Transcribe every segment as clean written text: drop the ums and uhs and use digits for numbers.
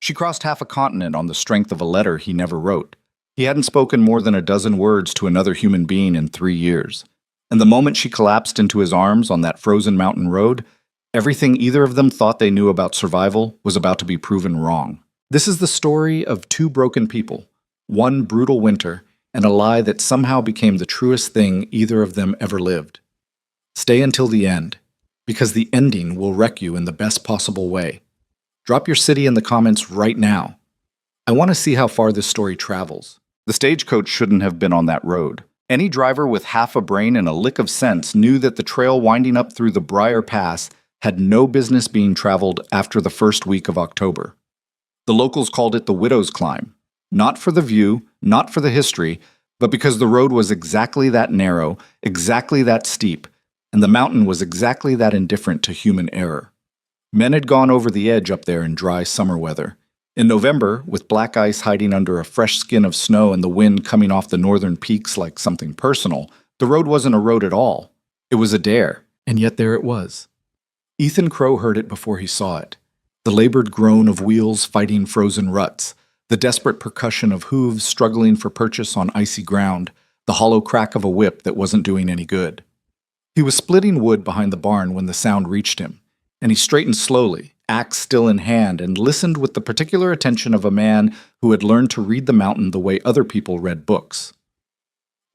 She crossed half a continent on the strength of a letter he never wrote. He hadn't spoken more than a dozen words to another human being in 3 years. And the moment she collapsed into his arms on that frozen mountain road, everything either of them thought they knew about survival was about to be proven wrong. This is the story of two broken people, one brutal winter, and a lie that somehow became the truest thing either of them ever lived. Stay until the end, because the ending will wreck you in the best possible way. Drop your city in the comments right now. I want to see how far this story travels. The stagecoach shouldn't have been on that road. Any driver with half a brain and a lick of sense knew that the trail winding up through the Briar Pass had no business being traveled after the first week of October. The locals called it the Widow's Climb, not for the view, not for the history, but because the road was exactly that narrow, exactly that steep, and the mountain was exactly that indifferent to human error. Men had gone over the edge up there in dry summer weather. In November, with black ice hiding under a fresh skin of snow and the wind coming off the northern peaks like something personal, the road wasn't a road at all. It was a dare, and yet there it was. Ethan Crow heard it before he saw it. The labored groan of wheels fighting frozen ruts, the desperate percussion of hooves struggling for purchase on icy ground, the hollow crack of a whip that wasn't doing any good. He was splitting wood behind the barn when the sound reached him, and he straightened slowly, axe still in hand, and listened with the particular attention of a man who had learned to read the mountain the way other people read books.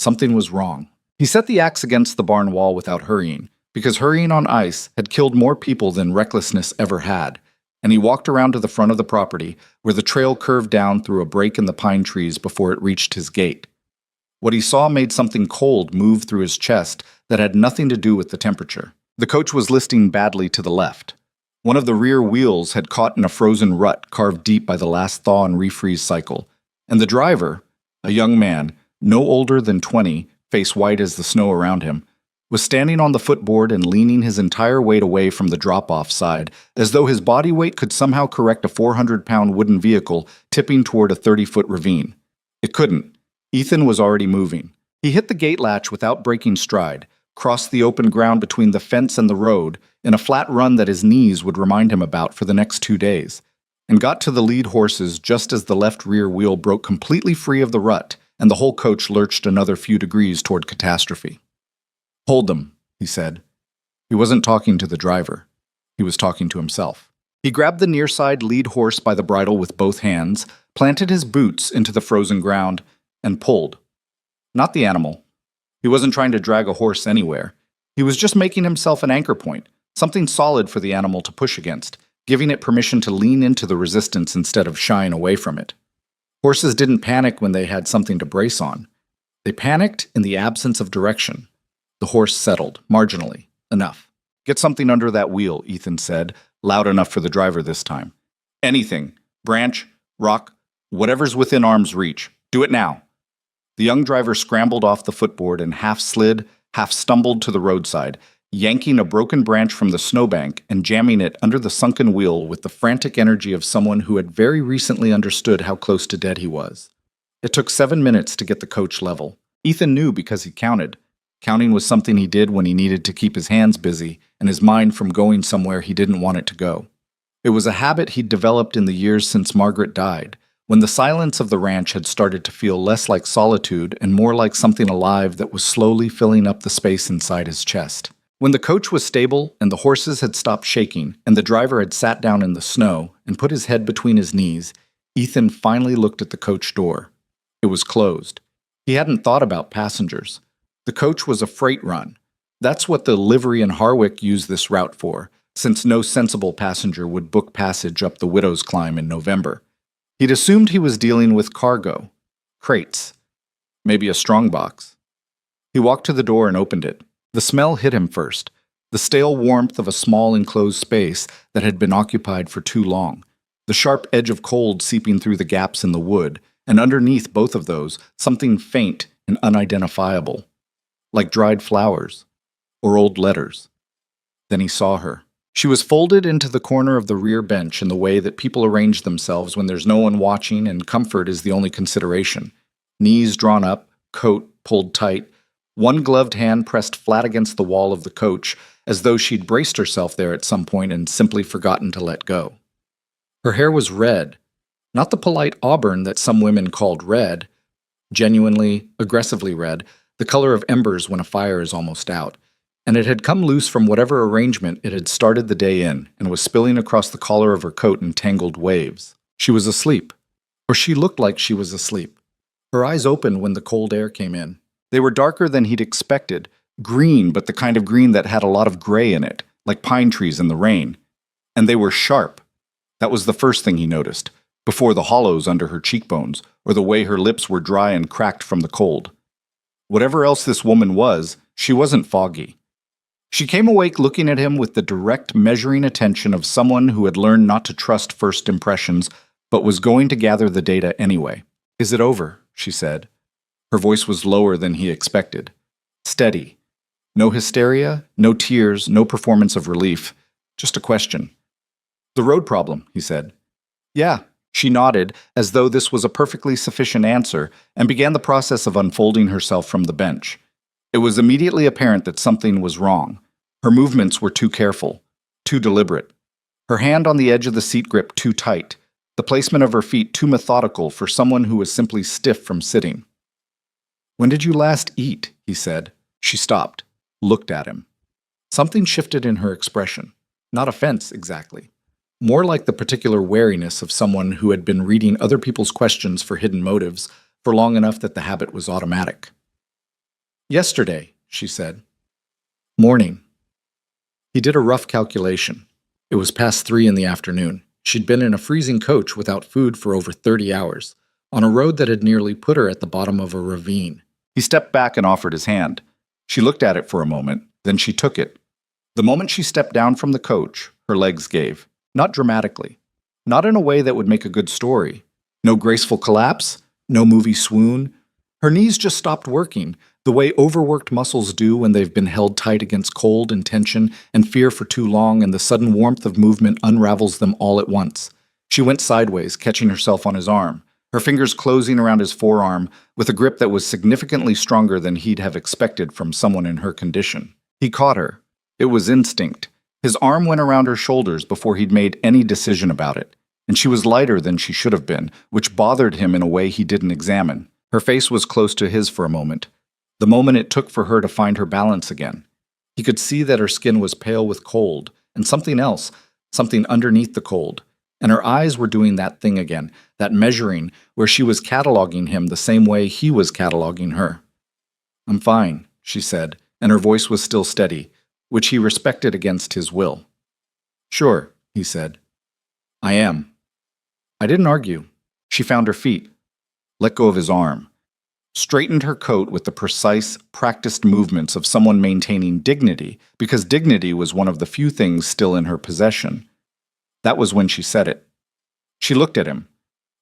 Something was wrong. He set the axe against the barn wall without hurrying, because hurrying on ice had killed more people than recklessness ever had, and he walked around to the front of the property, where the trail curved down through a break in the pine trees before it reached his gate. What he saw made something cold move through his chest that had nothing to do with the temperature. The coach was listing badly to the left. One of the rear wheels had caught in a frozen rut carved deep by the last thaw and refreeze cycle, and the driver, a young man, no older than 20, face white as the snow around him, was standing on the footboard and leaning his entire weight away from the drop-off side, as though his body weight could somehow correct a 400-pound wooden vehicle tipping toward a 30-foot ravine. It couldn't. Ethan was already moving. He hit the gate latch without breaking stride, crossed the open ground between the fence and the road in a flat run that his knees would remind him about for the next 2 days, and got to the lead horses just as the left rear wheel broke completely free of the rut and the whole coach lurched another few degrees toward catastrophe. "Hold them," he said. He wasn't talking to the driver. He was talking to himself. He grabbed the near-side lead horse by the bridle with both hands, planted his boots into the frozen ground, and pulled. Not the animal. He wasn't trying to drag a horse anywhere. He was just making himself an anchor point, something solid for the animal to push against, giving it permission to lean into the resistance instead of shying away from it. Horses didn't panic when they had something to brace on. They panicked in the absence of direction. The horse settled, marginally. Enough. "Get something under that wheel," Ethan said, loud enough for the driver this time. "Anything. Branch, rock, whatever's within arm's reach. Do it now." The young driver scrambled off the footboard and half slid, half stumbled to the roadside, yanking a broken branch from the snowbank and jamming it under the sunken wheel with the frantic energy of someone who had very recently understood how close to dead he was. It took 7 minutes to get the coach level. Ethan knew because he counted. Counting was something he did when he needed to keep his hands busy and his mind from going somewhere he didn't want it to go. It was a habit he'd developed in the years since Margaret died, when the silence of the ranch had started to feel less like solitude and more like something alive that was slowly filling up the space inside his chest. When the coach was stable and the horses had stopped shaking and the driver had sat down in the snow and put his head between his knees, Ethan finally looked at the coach door. It was closed. He hadn't thought about passengers. The coach was a freight run. That's what the livery and Harwick used this route for, since no sensible passenger would book passage up the Widow's Climb in November. He'd assumed he was dealing with cargo, crates, maybe a strongbox. He walked to the door and opened it. The smell hit him first, the stale warmth of a small enclosed space that had been occupied for too long, the sharp edge of cold seeping through the gaps in the wood, and underneath both of those, something faint and unidentifiable, like dried flowers or old letters. Then he saw her. She was folded into the corner of the rear bench in the way that people arrange themselves when there's no one watching and comfort is the only consideration. Knees drawn up, coat pulled tight, one gloved hand pressed flat against the wall of the coach, as though she'd braced herself there at some point and simply forgotten to let go. Her hair was red, Not the polite auburn that some women called red, genuinely, aggressively red, the color of embers when a fire is almost out. And it had come loose from whatever arrangement it had started the day in and was spilling across the collar of her coat in tangled waves. She was asleep. Or she looked like she was asleep. Her eyes opened when the cold air came in. They were darker than he'd expected, green, but the kind of green that had a lot of gray in it, like pine trees in the rain. And they were sharp. That was the first thing he noticed, before the hollows under her cheekbones, or the way her lips were dry and cracked from the cold. Whatever else this woman was, she wasn't foggy. She came awake looking at him with the direct, measuring attention of someone who had learned not to trust first impressions, but was going to gather the data anyway. "Is it over?" she said. Her voice was lower than he expected. Steady. No hysteria, no tears, no performance of relief. Just a question. "The road problem," he said. "Yeah." She nodded, as though this was a perfectly sufficient answer, and began the process of unfolding herself from the bench. It was immediately apparent that something was wrong. Her movements were too careful, too deliberate. Her hand on the edge of the seat grip too tight, the placement of her feet too methodical for someone who was simply stiff from sitting. "When did you last eat?" he said. She stopped, looked at him. Something shifted in her expression. Not offense, exactly. More like the particular wariness of someone who had been reading other people's questions for hidden motives for long enough that the habit was automatic. "Yesterday," she said. "Morning." He did a rough calculation. It was past 3 in the afternoon. She'd been in a freezing coach without food for over 30 hours, on a road that had nearly put her at the bottom of a ravine. He stepped back and offered his hand. She looked at it for a moment, then she took it. The moment she stepped down from the coach, her legs gave. Not dramatically. Not in a way that would make a good story. No graceful collapse, no movie swoon. Her knees just stopped working, the way overworked muscles do when they've been held tight against cold and tension and fear for too long, and the sudden warmth of movement unravels them all at once. She went sideways, catching herself on his arm, her fingers closing around his forearm with a grip that was significantly stronger than he'd have expected from someone in her condition. He caught her. It was instinct. His arm went around her shoulders before he'd made any decision about it, and she was lighter than she should have been, which bothered him in a way he didn't examine. Her face was close to his for a moment, the moment it took for her to find her balance again. He could see that her skin was pale with cold, and something else, something underneath the cold, and her eyes were doing that thing again, that measuring, where she was cataloging him the same way he was cataloging her. "I'm fine," she said, and her voice was still steady, which he respected against his will. "Sure," he said. "I am." I didn't argue. She found her feet, let go of his arm, straightened her coat with the precise, practiced movements of someone maintaining dignity, because dignity was one of the few things still in her possession. That was when she said it. She looked at him.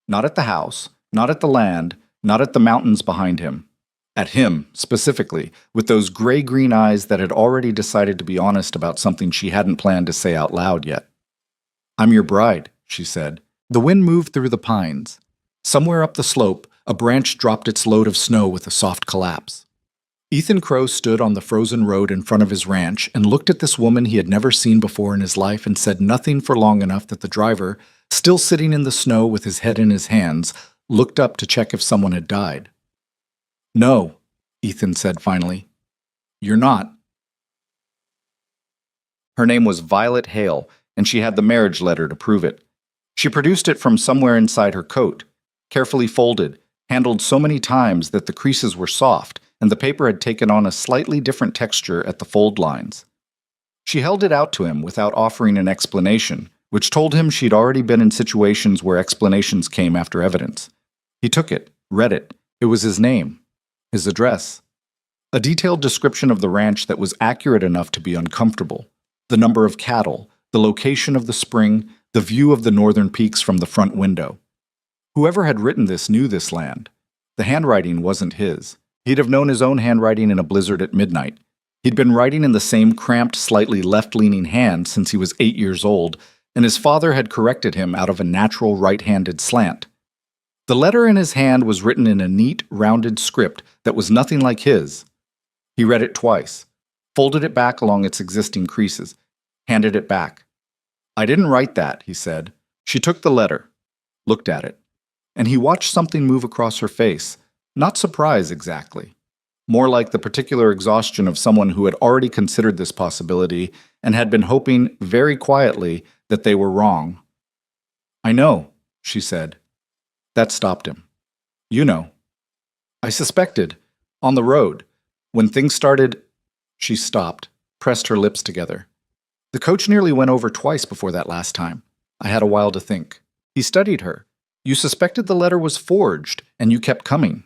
Not at the house, not at the land, not at the mountains behind him. At him, specifically, with those gray-green eyes that had already decided to be honest about something she hadn't planned to say out loud yet. "I'm your bride," she said. The wind moved through the pines. Somewhere up the slope, a branch dropped its load of snow with a soft collapse. Ethan Crow stood on the frozen road in front of his ranch and looked at this woman he had never seen before in his life and said nothing for long enough that the driver, still sitting in the snow with his head in his hands, looked up to check if someone had died. "No," Ethan said finally. "You're not." Her name was Violet Hale, and she had the marriage letter to prove it. She produced it from somewhere inside her coat, carefully folded, handled so many times that the creases were soft, and the paper had taken on a slightly different texture at the fold lines. She held it out to him without offering an explanation, which told him she'd already been in situations where explanations came after evidence. He took it, read it. It was his name. His address. A detailed description of the ranch that was accurate enough to be uncomfortable. The number of cattle, the location of the spring, the view of the northern peaks from the front window. Whoever had written this knew this land. The handwriting wasn't his. He'd have known his own handwriting in a blizzard at midnight. He'd been writing in the same cramped, slightly left-leaning hand since he was 8 years old, and his father had corrected him out of a natural right-handed slant. The letter in his hand was written in a neat, rounded script that was nothing like his. He read it twice, folded it back along its existing creases, handed it back. "I didn't write that," he said. She took the letter, looked at it. and he watched something move across her face. Not surprise exactly. More like the particular exhaustion of someone who had already considered this possibility and had been hoping very quietly that they were wrong. "I know," she said. That stopped him. "You know." "I suspected. On the road. When things started—" She stopped, pressed her lips together. "The coach nearly went over twice before that last time. I had a while to think. He studied her. You suspected the letter was forged, and you kept coming.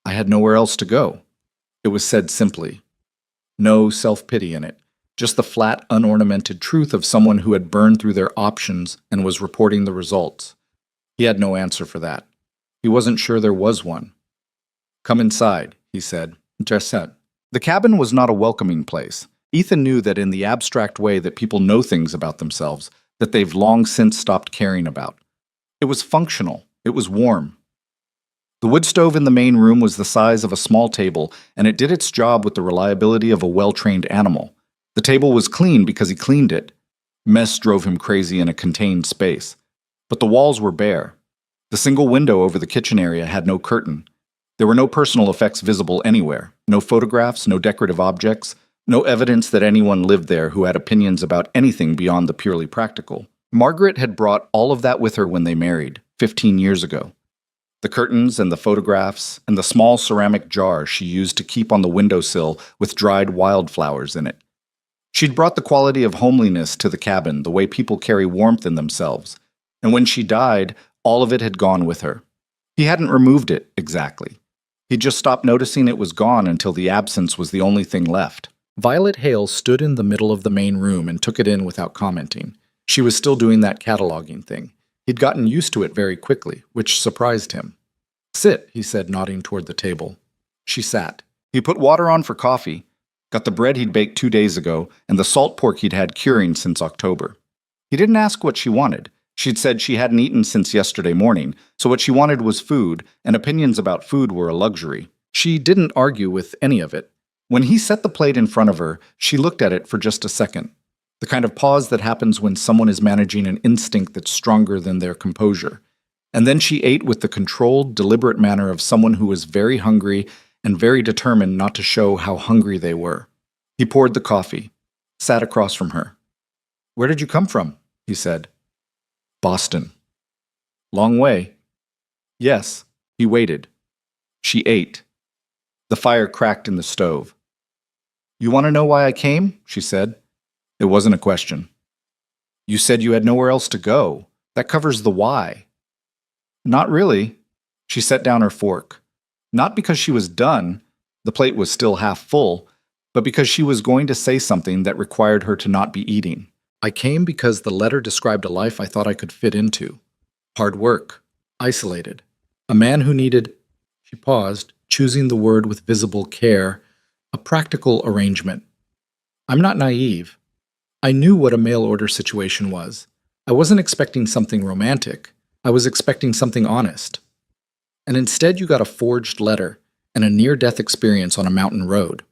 I had nowhere else to go." It was said simply. No self-pity in it. Just the flat, unornamented truth of someone who had burned through their options and was reporting the results. He had no answer for that. He wasn't sure there was one. "Come inside," he said. Jessette. The cabin was not a welcoming place. Ethan knew that in the abstract way that people know things about themselves that they've long since stopped caring about. It was functional. It was warm. The wood stove in the main room was the size of a small table, and it did its job with the reliability of a well-trained animal. The table was clean because he cleaned it. Mess drove him crazy in a contained space. But the walls were bare. The single window over the kitchen area had no curtain. There were no personal effects visible anywhere. No photographs, no decorative objects, no evidence that anyone lived there who had opinions about anything beyond the purely practical. Margaret had brought all of that with her when they married, 15 years ago. The curtains and the photographs and the small ceramic jar she used to keep on the windowsill with dried wildflowers in it. She'd brought the quality of homeliness to the cabin, the way people carry warmth in themselves. And when she died, all of it had gone with her. He hadn't removed it, exactly. He'd just stopped noticing it was gone until the absence was the only thing left. Violet Hale stood in the middle of the main room and took it in without commenting. She was still doing that cataloging thing. He'd gotten used to it very quickly, which surprised him. "Sit," he said, nodding toward the table. She sat. He put water on for coffee, got the bread he'd baked 2 days ago, and the salt pork he'd had curing since October. He didn't ask what she wanted. She'd said she hadn't eaten since yesterday morning, so what she wanted was food, and opinions about food were a luxury. She didn't argue with any of it. When he set the plate in front of her, she looked at it for just a second. The kind of pause that happens when someone is managing an instinct that's stronger than their composure. And then she ate with the controlled, deliberate manner of someone who was very hungry and very determined not to show how hungry they were. He poured the coffee, sat across from her. "Where did you come from?" he said. "Boston." "Long way." "Yes." He waited. She ate. The fire cracked in the stove. "You want to know why I came?" she said. It wasn't a question. "You said you had nowhere else to go. That covers the why." "Not really." She set down her fork. Not because she was done, the plate was still half full, but because she was going to say something that required her to not be eating. "I came because the letter described a life I thought I could fit into. Hard work. Isolated. A man who needed—" She paused, choosing the word with visible care. "A practical arrangement. I'm not naive. I knew what a mail-order situation was. I wasn't expecting something romantic. I was expecting something honest. And instead you got a forged letter and a near-death experience on a mountain road.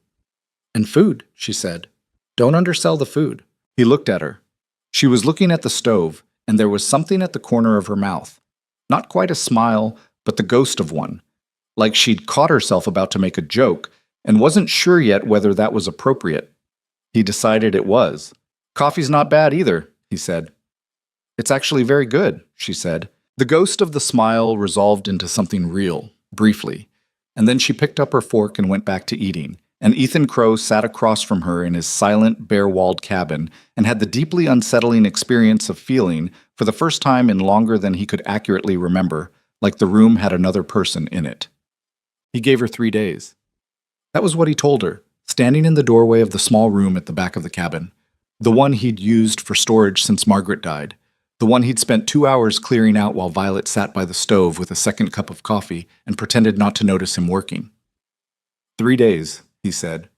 And food," she said. "Don't undersell the food." He looked at her. She was looking at the stove, and there was something at the corner of her mouth. Not quite a smile, but the ghost of one. Like she'd caught herself about to make a joke, and wasn't sure yet whether that was appropriate. He decided it was. "Coffee's not bad either," he said. "It's actually very good," she said. The ghost of the smile resolved into something real, briefly, and then she picked up her fork and went back to eating, and Ethan Crow sat across from her in his silent, bare-walled cabin and had the deeply unsettling experience of feeling, for the first time in longer than he could accurately remember, like the room had another person in it. He gave her 3 days. That was what he told her, standing in the doorway of the small room at the back of the cabin. The one he'd used for storage since Margaret died. The one he'd spent 2 hours clearing out while Violet sat by the stove with a second cup of coffee and pretended not to notice him working. 3 days, he said.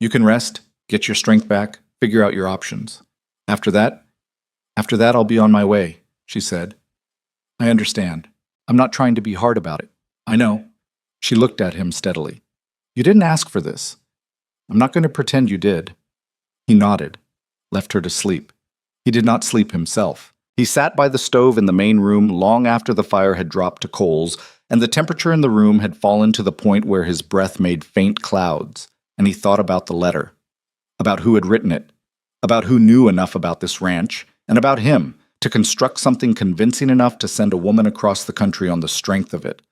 You can rest, get your strength back, figure out your options. After that, I'll be on my way, she said. I understand. I'm not trying to be hard about it. I know. She looked at him steadily. You didn't ask for this. I'm not going to pretend you did. He nodded, left her to sleep. He did not sleep himself. He sat by the stove in the main room long after the fire had dropped to coals, and the temperature in the room had fallen to the point where his breath made faint clouds, and he thought about the letter, about who had written it, about who knew enough about this ranch, and about him to construct something convincing enough to send a woman across the country on the strength of it.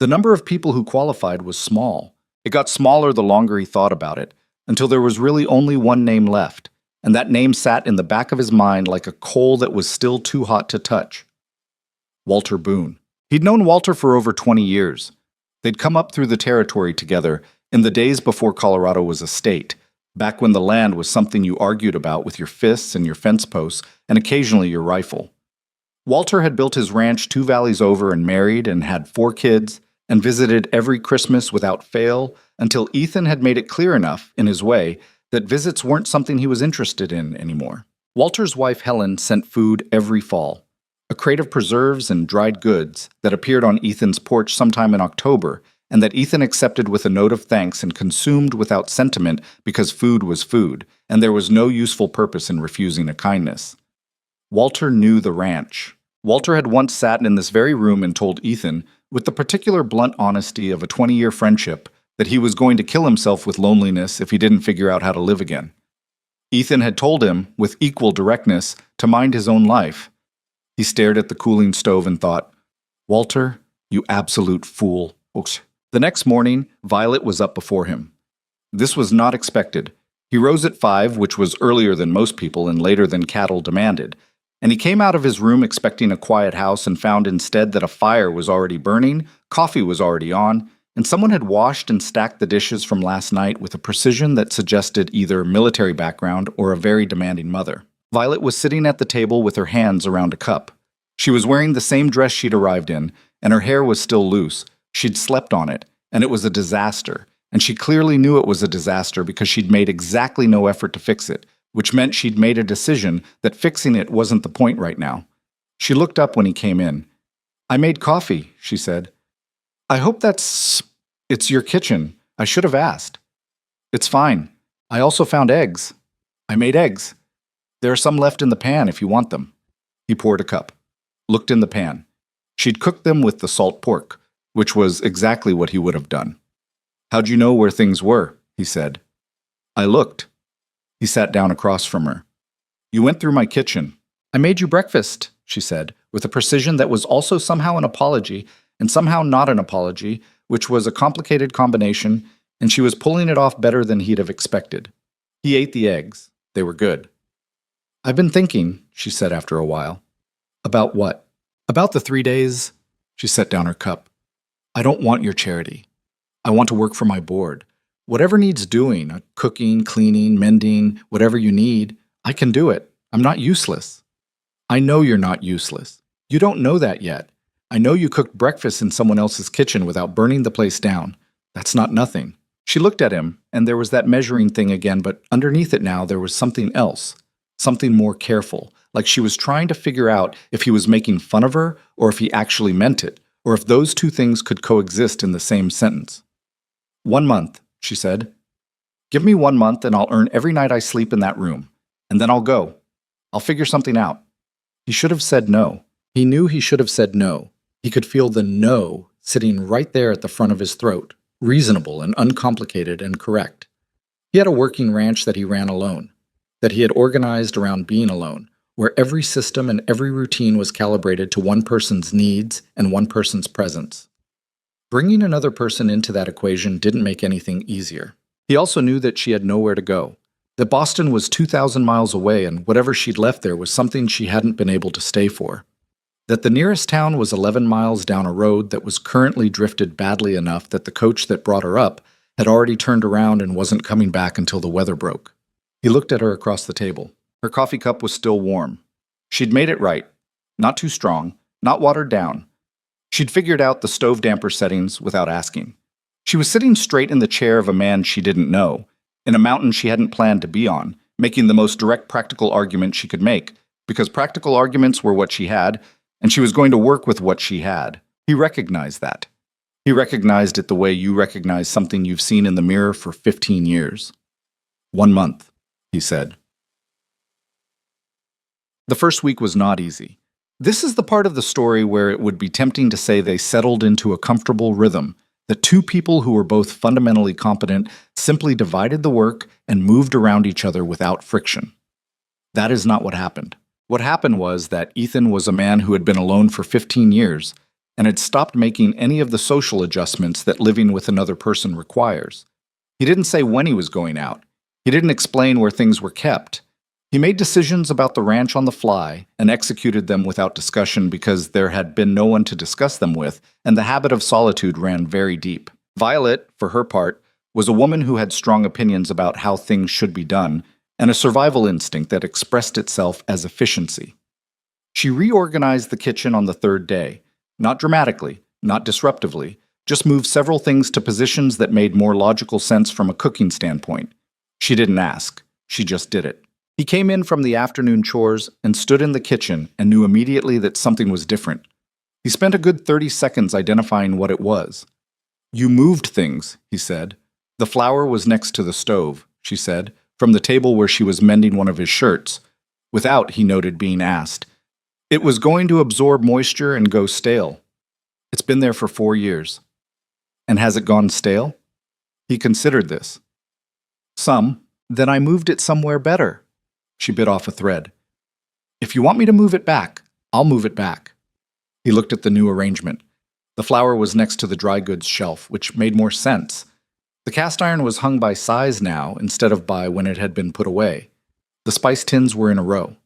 The number of people who qualified was small. It got smaller the longer he thought about it, until there was really only one name left, and that name sat in the back of his mind like a coal that was still too hot to touch. Walter Boone. He'd known Walter for over 20 years. They'd come up through the territory together in the days before Colorado was a state, back when the land was something you argued about with your fists and your fence posts and occasionally your rifle. Walter had built his ranch 2 valleys over and married and had 4 kids and visited every Christmas without fail until Ethan had made it clear enough, in his way, that visits weren't something he was interested in anymore. Walter's wife Helen sent food every fall, a crate of preserves and dried goods that appeared on Ethan's porch sometime in October, and that Ethan accepted with a note of thanks and consumed without sentiment because food was food, and there was no useful purpose in refusing a kindness. Walter knew the ranch. Walter had once sat in this very room and told Ethan, with the particular blunt honesty of a 20-year friendship, that he was going to kill himself with loneliness if he didn't figure out how to live again. Ethan had told him, with equal directness, to mind his own life. He stared at the cooling stove and thought, "Walter, you absolute fool." The next morning, Violet was up before him. This was not expected. He rose at 5, which was earlier than most people and later than cattle demanded, and he came out of his room expecting a quiet house and found instead that a fire was already burning, coffee was already on, and someone had washed and stacked the dishes from last night with a precision that suggested either military background or a very demanding mother. Violet was sitting at the table with her hands around a cup. She was wearing the same dress she'd arrived in, and her hair was still loose. She'd slept on it, and it was a disaster, and she clearly knew it was a disaster because she'd made exactly no effort to fix it, which meant she'd made a decision that fixing it wasn't the point right now. She looked up when he came in. "I made coffee," she said. "I hope it's your kitchen. I should have asked." "It's fine. I also found eggs. I made eggs. There are some left in the pan if you want them." He poured a cup, looked in the pan. She'd cooked them with the salt pork, which was exactly what he would have done. "How'd you know where things were?" he said. "I looked." He sat down across from her. "You went through my kitchen." "I made you breakfast," she said, with a precision that was also somehow an apology and somehow not an apology, which was a complicated combination, and she was pulling it off better than he'd have expected. He ate the eggs. They were good. "I've been thinking," she said after a while. "About what?" "About the 3 days." She set down her cup. "I don't want your charity. I want to work for my board. Whatever needs doing, cooking, cleaning, mending, whatever you need, I can do it. I'm not useless." "I know you're not useless. You don't know that yet. I know you cooked breakfast in someone else's kitchen without burning the place down. That's not nothing." She looked at him, and there was that measuring thing again, but underneath it now there was something else, something more careful, like she was trying to figure out if he was making fun of her or if he actually meant it, or if those two things could coexist in the same sentence. "1 month, she said. "Give me 1 month and I'll earn every night I sleep in that room. And then I'll go. I'll figure something out." He should have said no. He knew he should have said no. He could feel the no sitting right there at the front of his throat, reasonable and uncomplicated and correct. He had a working ranch that he ran alone, that he had organized around being alone, where every system and every routine was calibrated to one person's needs and one person's presence. Bringing another person into that equation didn't make anything easier. He also knew that she had nowhere to go, that Boston was 2,000 miles away and whatever she'd left there was something she hadn't been able to stay for, that the nearest town was 11 miles down a road that was currently drifted badly enough that the coach that brought her up had already turned around and wasn't coming back until the weather broke. He looked at her across the table. Her coffee cup was still warm. She'd made it right. Not too strong, not watered down. She'd figured out the stove damper settings without asking. She was sitting straight in the chair of a man she didn't know, in a mountain she hadn't planned to be on, making the most direct practical argument she could make, because practical arguments were what she had, and she was going to work with what she had. He recognized that. He recognized it the way you recognize something you've seen in the mirror for 15 years. 1 month, he said. The first week was not easy. This is the part of the story where it would be tempting to say they settled into a comfortable rhythm, that two people who were both fundamentally competent simply divided the work and moved around each other without friction. That is not what happened. What happened was that Ethan was a man who had been alone for 15 years and had stopped making any of the social adjustments that living with another person requires. He didn't say when he was going out. He didn't explain where things were kept. He made decisions about the ranch on the fly and executed them without discussion because there had been no one to discuss them with, and the habit of solitude ran very deep. Violet, for her part, was a woman who had strong opinions about how things should be done, and a survival instinct that expressed itself as efficiency. She reorganized the kitchen on the third day, not dramatically, not disruptively, just moved several things to positions that made more logical sense from a cooking standpoint. She didn't ask, she just did it. He came in from the afternoon chores and stood in the kitchen and knew immediately that something was different. He spent a good 30 seconds identifying what it was. "You moved things," he said. "The flour was next to the stove," she said, from the table where she was mending one of his shirts, without, he noted, being asked. "It was going to absorb moisture and go stale. It's been there for 4 years. And has it gone stale?" He considered this. "Some. Then I moved it somewhere better." She bit off a thread. "If you want me to move it back, I'll move it back." He looked at the new arrangement. The flour was next to the dry goods shelf, which made more sense. The cast iron was hung by size now instead of by when it had been put away. The spice tins were in a row.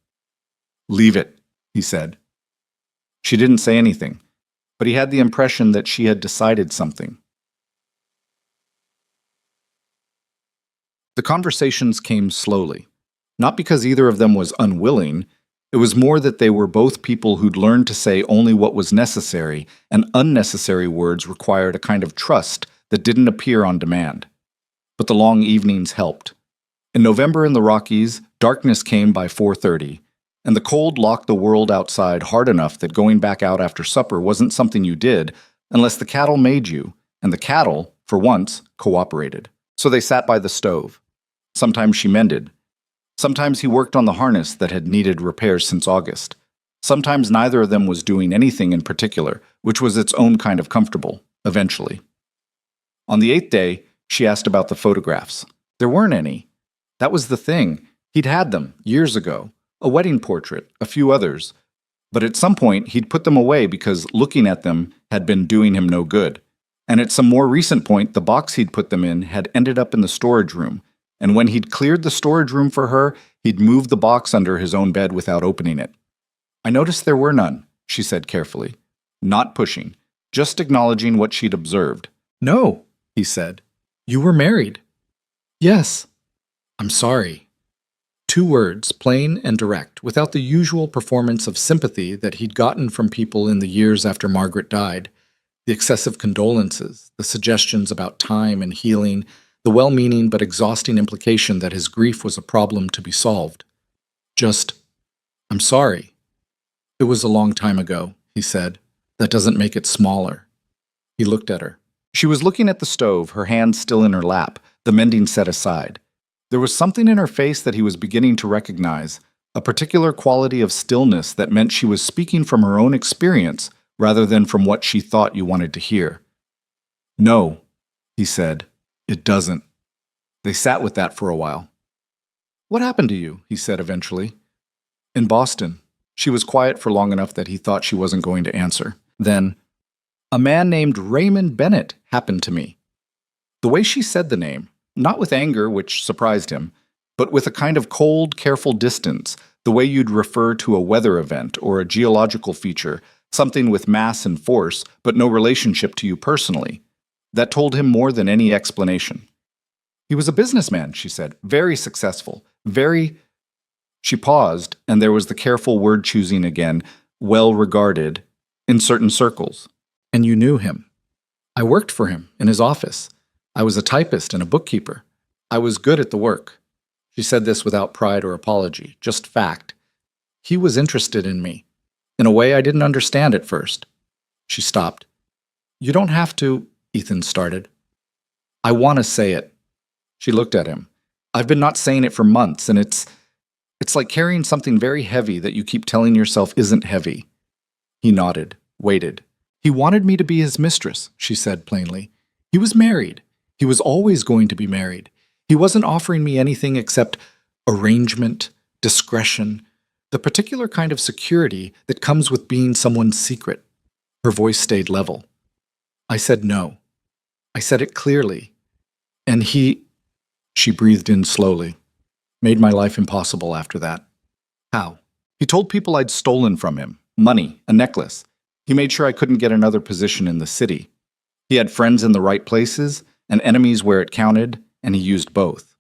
"Leave it," he said. She didn't say anything, but he had the impression that she had decided something. The conversations came slowly. Not because either of them was unwilling, it was more that they were both people who'd learned to say only what was necessary, and unnecessary words required a kind of trust that didn't appear on demand. But the long evenings helped. In November in the Rockies, darkness came by 4:30, and the cold locked the world outside hard enough that going back out after supper wasn't something you did unless the cattle made you, and the cattle, for once, cooperated. So they sat by the stove. Sometimes she mended. Sometimes he worked on the harness that had needed repairs since August. Sometimes neither of them was doing anything in particular, which was its own kind of comfortable, eventually. On the 8th day, she asked about the photographs. There weren't any. That was the thing. He'd had them, years ago. A wedding portrait, a few others. But at some point, he'd put them away because looking at them had been doing him no good. And at some more recent point, the box he'd put them in had ended up in the storage room. And when he'd cleared the storage room for her, he'd moved the box under his own bed without opening it. "I noticed there were none," she said carefully. Not pushing, just acknowledging what she'd observed. "No," he said. "You were married." "Yes." "I'm sorry." 2 words, plain and direct, without the usual performance of sympathy that he'd gotten from people in the years after Margaret died. The excessive condolences, the suggestions about time and healing, the well-meaning but exhausting implication that his grief was a problem to be solved. Just, "I'm sorry." "It was a long time ago," he said. "That doesn't make it smaller." He looked at her. She was looking at the stove, her hands still in her lap, the mending set aside. There was something in her face that he was beginning to recognize, a particular quality of stillness that meant she was speaking from her own experience rather than from what she thought you wanted to hear. "No," he said. "It doesn't." They sat with that for a while. "What happened to you?" he said eventually. "In Boston." She was quiet for long enough that he thought she wasn't going to answer. Then, "A man named Raymond Bennett happened to me." The way she said the name, not with anger, which surprised him, but with a kind of cold, careful distance, the way you'd refer to a weather event or a geological feature, something with mass and force, but no relationship to you personally. That told him more than any explanation. "He was a businessman," she said, "very successful, very—" She paused, and there was the careful word-choosing again, "well-regarded," in certain circles. "And you knew him." "I worked for him, in his office. I was a typist and a bookkeeper. I was good at the work." She said this without pride or apology, just fact. "He was interested in me, in a way I didn't understand at first." She stopped. "You don't have to," Ethan started. "I want to say it." She looked at him. "I've been not saying it for months, and it's like carrying something very heavy that you keep telling yourself isn't heavy. He nodded, waited. He wanted me to be his mistress, she said plainly. He was married. He was always going to be married. He wasn't offering me anything except arrangement, discretion, the particular kind of security that comes with being someone's secret. Her voice stayed level. I said no. I said it clearly. And she breathed in slowly, made my life impossible after that. How? He told people I'd stolen from him, money, a necklace. He made sure I couldn't get another position in the city. He had friends in the right places and enemies where it counted, and he used both.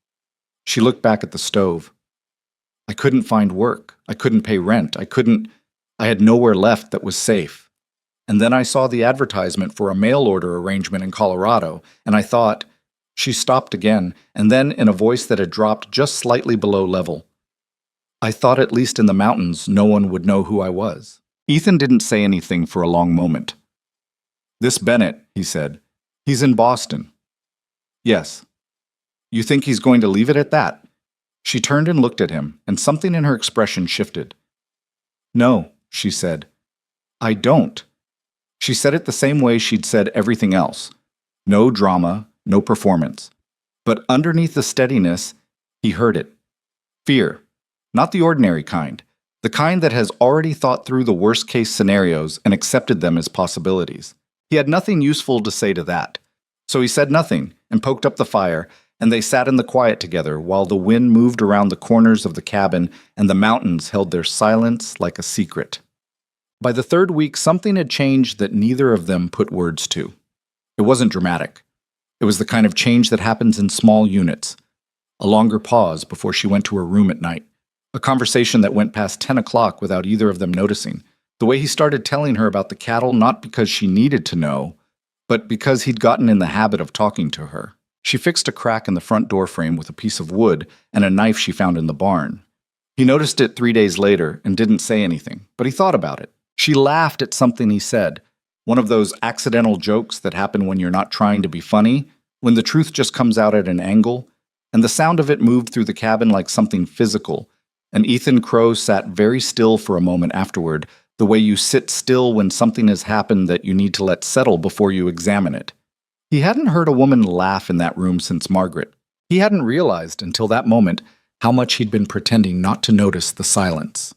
She looked back at the stove. I couldn't find work. I couldn't pay rent. I had nowhere left that was safe. And then I saw the advertisement for a mail order arrangement in Colorado, and I thought. She stopped again, and then in a voice that had dropped just slightly below level. I thought at least in the mountains no one would know who I was. Ethan didn't say anything for a long moment. This Bennett, he said. He's in Boston. Yes. You think he's going to leave it at that? She turned and looked at him, and something in her expression shifted. No, she said. I don't. She said it the same way she'd said everything else. No drama, no performance. But underneath the steadiness, he heard it. Fear. Not the ordinary kind. The kind that has already thought through the worst-case scenarios and accepted them as possibilities. He had nothing useful to say to that. So he said nothing and poked up the fire, and they sat in the quiet together while the wind moved around the corners of the cabin and the mountains held their silence like a secret. By the third week, something had changed that neither of them put words to. It wasn't dramatic. It was the kind of change that happens in small units. A longer pause before she went to her room at night. A conversation that went past 10 o'clock without either of them noticing. The way he started telling her about the cattle not because she needed to know, but because he'd gotten in the habit of talking to her. She fixed a crack in the front door frame with a piece of wood and a knife she found in the barn. He noticed it 3 days later and didn't say anything, but he thought about it. She laughed at something he said. One of those accidental jokes that happen when you're not trying to be funny, when the truth just comes out at an angle, and the sound of it moved through the cabin like something physical, and Ethan Crow sat very still for a moment afterward, the way you sit still when something has happened that you need to let settle before you examine it. He hadn't heard a woman laugh in that room since Margaret. He hadn't realized until that moment how much he'd been pretending not to notice the silence.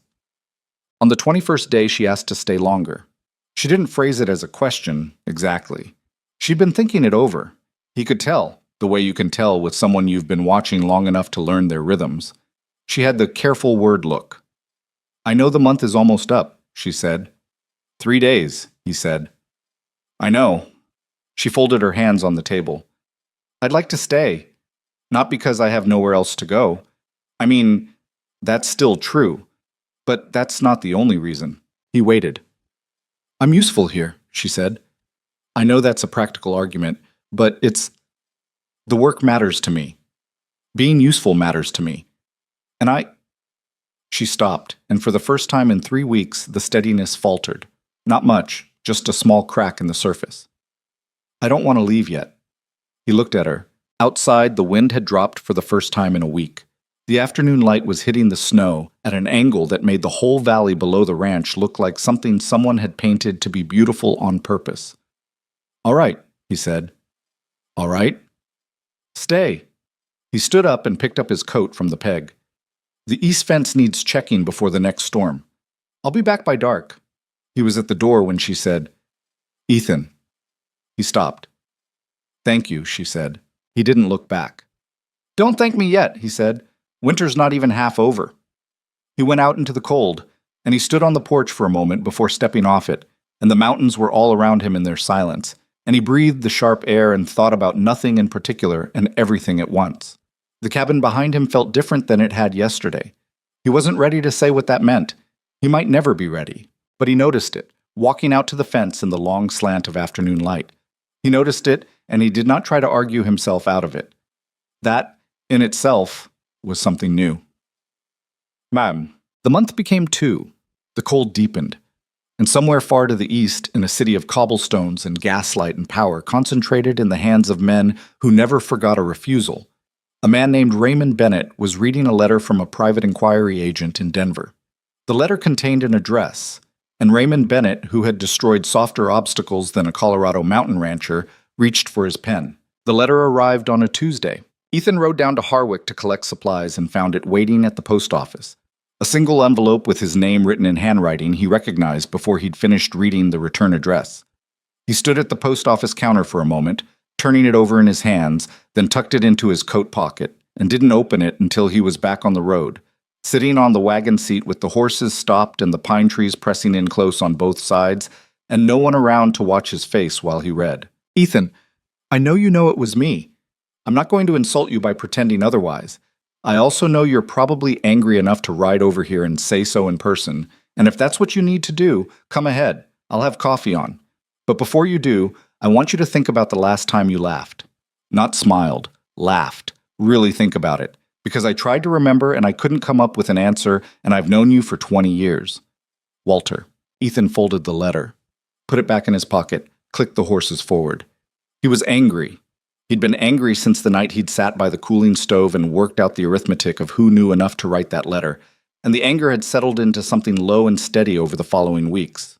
On the 21st day, she asked to stay longer. She didn't phrase it as a question, exactly. She'd been thinking it over. He could tell, the way you can tell with someone you've been watching long enough to learn their rhythms. She had the careful word look. I know the month is almost up, she said. 3 days, he said. I know. She folded her hands on the table. I'd like to stay. Not because I have nowhere else to go. I mean, that's still true. But that's not the only reason. He waited. I'm useful here, she said. I know that's a practical argument, but the work matters to me. Being useful matters to me. And She stopped, and for the first time in 3 weeks, the steadiness faltered. Not much, just a small crack in the surface. I don't want to leave yet. He looked at her. Outside, the wind had dropped for the first time in a week. The afternoon light was hitting the snow at an angle that made the whole valley below the ranch look like something someone had painted to be beautiful on purpose. All right, he said. All right. Stay. He stood up and picked up his coat from the peg. The east fence needs checking before the next storm. I'll be back by dark. He was at the door when she said, Ethan. He stopped. Thank you, she said. He didn't look back. Don't thank me yet, he said. Winter's not even half over. He went out into the cold, and he stood on the porch for a moment before stepping off it, and the mountains were all around him in their silence, and he breathed the sharp air and thought about nothing in particular and everything at once. The cabin behind him felt different than it had yesterday. He wasn't ready to say what that meant. He might never be ready, but he noticed it, walking out to the fence in the long slant of afternoon light. He noticed it, and he did not try to argue himself out of it. That, in itself, was something new. Ma'am. The month became 2. The cold deepened. And somewhere far to the east, in a city of cobblestones and gaslight and power concentrated in the hands of men who never forgot a refusal, a man named Raymond Bennett was reading a letter from a private inquiry agent in Denver. The letter contained an address, and Raymond Bennett, who had destroyed softer obstacles than a Colorado mountain rancher, reached for his pen. The letter arrived on a Tuesday. Ethan rode down to Harwick to collect supplies and found it waiting at the post office. A single envelope with his name written in handwriting he recognized before he'd finished reading the return address. He stood at the post office counter for a moment, turning it over in his hands, then tucked it into his coat pocket, and didn't open it until he was back on the road, sitting on the wagon seat with the horses stopped and the pine trees pressing in close on both sides, and no one around to watch his face while he read. Ethan, I know you know it was me. I'm not going to insult you by pretending otherwise. I also know you're probably angry enough to ride over here and say so in person, and if that's what you need to do, come ahead. I'll have coffee on. But before you do, I want you to think about the last time you laughed. Not smiled, laughed. Really think about it. Because I tried to remember and I couldn't come up with an answer, and I've known you for 20 years. Walter. Ethan folded the letter, put it back in his pocket, clicked the horses forward. He was angry. He'd been angry since the night he'd sat by the cooling stove and worked out the arithmetic of who knew enough to write that letter, and the anger had settled into something low and steady over the following weeks.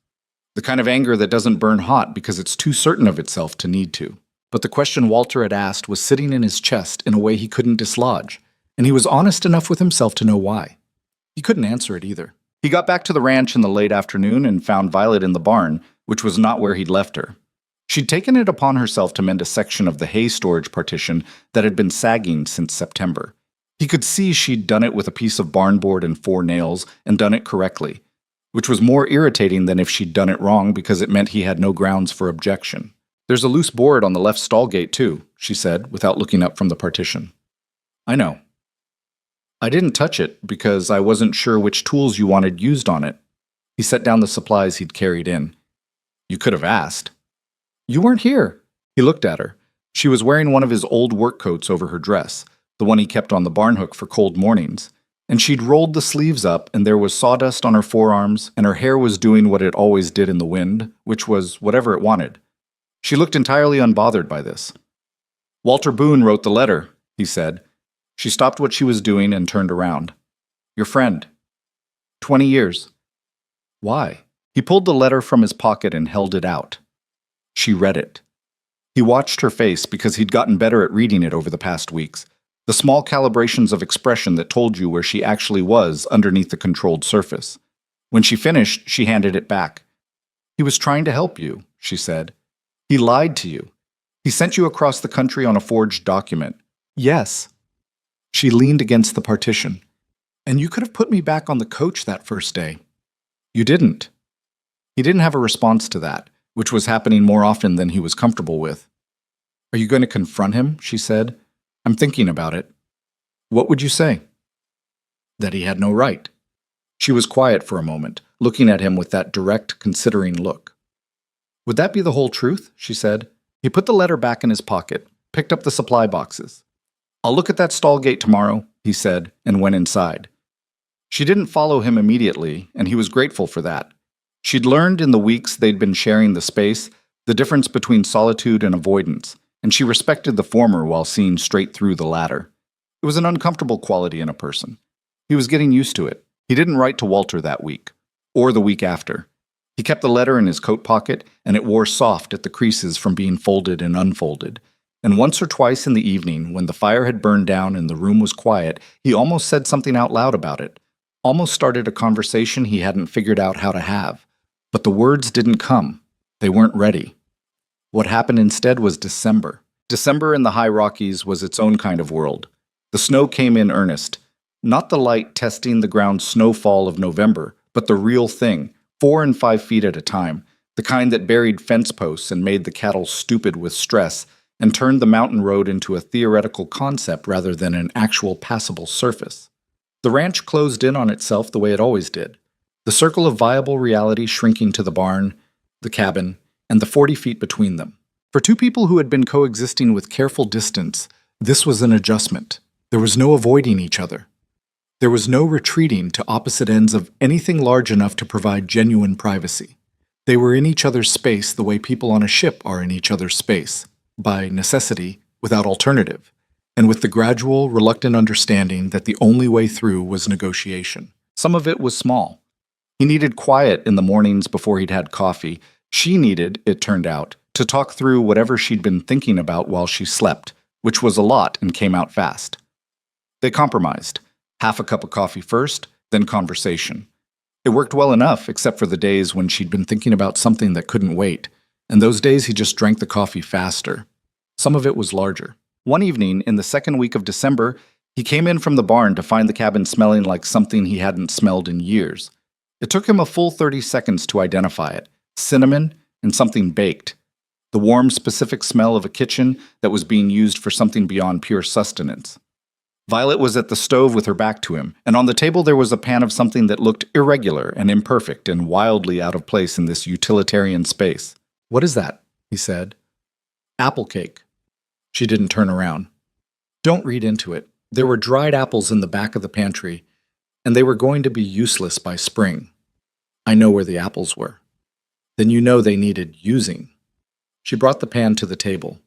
The kind of anger that doesn't burn hot because it's too certain of itself to need to. But the question Walter had asked was sitting in his chest in a way he couldn't dislodge, and he was honest enough with himself to know why. He couldn't answer it either. He got back to the ranch in the late afternoon and found Violet in the barn, which was not where he'd left her. She'd taken it upon herself to mend a section of the hay storage partition that had been sagging since September. He could see she'd done it with a piece of barn board and 4 nails, and done it correctly, which was more irritating than if she'd done it wrong because it meant he had no grounds for objection. There's a loose board on the left stall gate too, she said, without looking up from the partition. I know. I didn't touch it because I wasn't sure which tools you wanted used on it. He set down the supplies he'd carried in. You could have asked. You weren't here. He looked at her. She was wearing one of his old work coats over her dress, the one he kept on the barn hook for cold mornings, and she'd rolled the sleeves up and there was sawdust on her forearms and her hair was doing what it always did in the wind, which was whatever it wanted. She looked entirely unbothered by this. Walter Boone wrote the letter, he said. She stopped what she was doing and turned around. Your friend. 20 years. Why? He pulled the letter from his pocket and held it out. She read it. He watched her face because he'd gotten better at reading it over the past weeks, the small calibrations of expression that told you where she actually was underneath the controlled surface. When she finished, she handed it back. He was trying to help you, she said. He lied to you. He sent you across the country on a forged document. Yes. She leaned against the partition. And you could have put me back on the coach that first day. You didn't. He didn't have a response to that, which was happening more often than he was comfortable with. Are you going to confront him? She said. I'm thinking about it. What would you say? That he had no right. She was quiet for a moment, looking at him with that direct, considering look. Would that be the whole truth? She said. He put the letter back in his pocket, picked up the supply boxes. I'll look at that stall gate tomorrow, he said, and went inside. She didn't follow him immediately, and he was grateful for that. She'd learned in the weeks they'd been sharing the space the difference between solitude and avoidance, and she respected the former while seeing straight through the latter. It was an uncomfortable quality in a person. He was getting used to it. He didn't write to Walter that week, or the week after. He kept the letter in his coat pocket, and it wore soft at the creases from being folded and unfolded. And once or twice in the evening, when the fire had burned down and the room was quiet, he almost said something out loud about it, almost started a conversation he hadn't figured out how to have. But the words didn't come. They weren't ready. What happened instead was December. December in the high Rockies was its own kind of world. The snow came in earnest. Not the light testing the ground snowfall of November, but the real thing, 4 and 5 feet at a time, the kind that buried fence posts and made the cattle stupid with stress and turned the mountain road into a theoretical concept rather than an actual passable surface. The ranch closed in on itself the way it always did. The circle of viable reality shrinking to the barn, the cabin, and the 40 feet between them. For two people who had been coexisting with careful distance, this was an adjustment. There was no avoiding each other. There was no retreating to opposite ends of anything large enough to provide genuine privacy. They were in each other's space the way people on a ship are in each other's space, by necessity, without alternative, and with the gradual, reluctant understanding that the only way through was negotiation. Some of it was small. He needed quiet in the mornings before he'd had coffee. She needed, it turned out, to talk through whatever she'd been thinking about while she slept, which was a lot and came out fast. They compromised. Half a cup of coffee first, then conversation. It worked well enough, except for the days when she'd been thinking about something that couldn't wait, and those days he just drank the coffee faster. Some of it was larger. One evening, in the second week of December, he came in from the barn to find the cabin smelling like something he hadn't smelled in years. It took him a full 30 seconds to identify it: cinnamon and something baked. The warm, specific smell of a kitchen that was being used for something beyond pure sustenance. Violet was at the stove with her back to him, and on the table there was a pan of something that looked irregular and imperfect and wildly out of place in this utilitarian space. "What is that?" he said. "Apple cake." She didn't turn around. "Don't read into it. There were dried apples in the back of the pantry, and they were going to be useless by spring. I know where the apples were." "Then you know they needed using." She brought the pan to the table.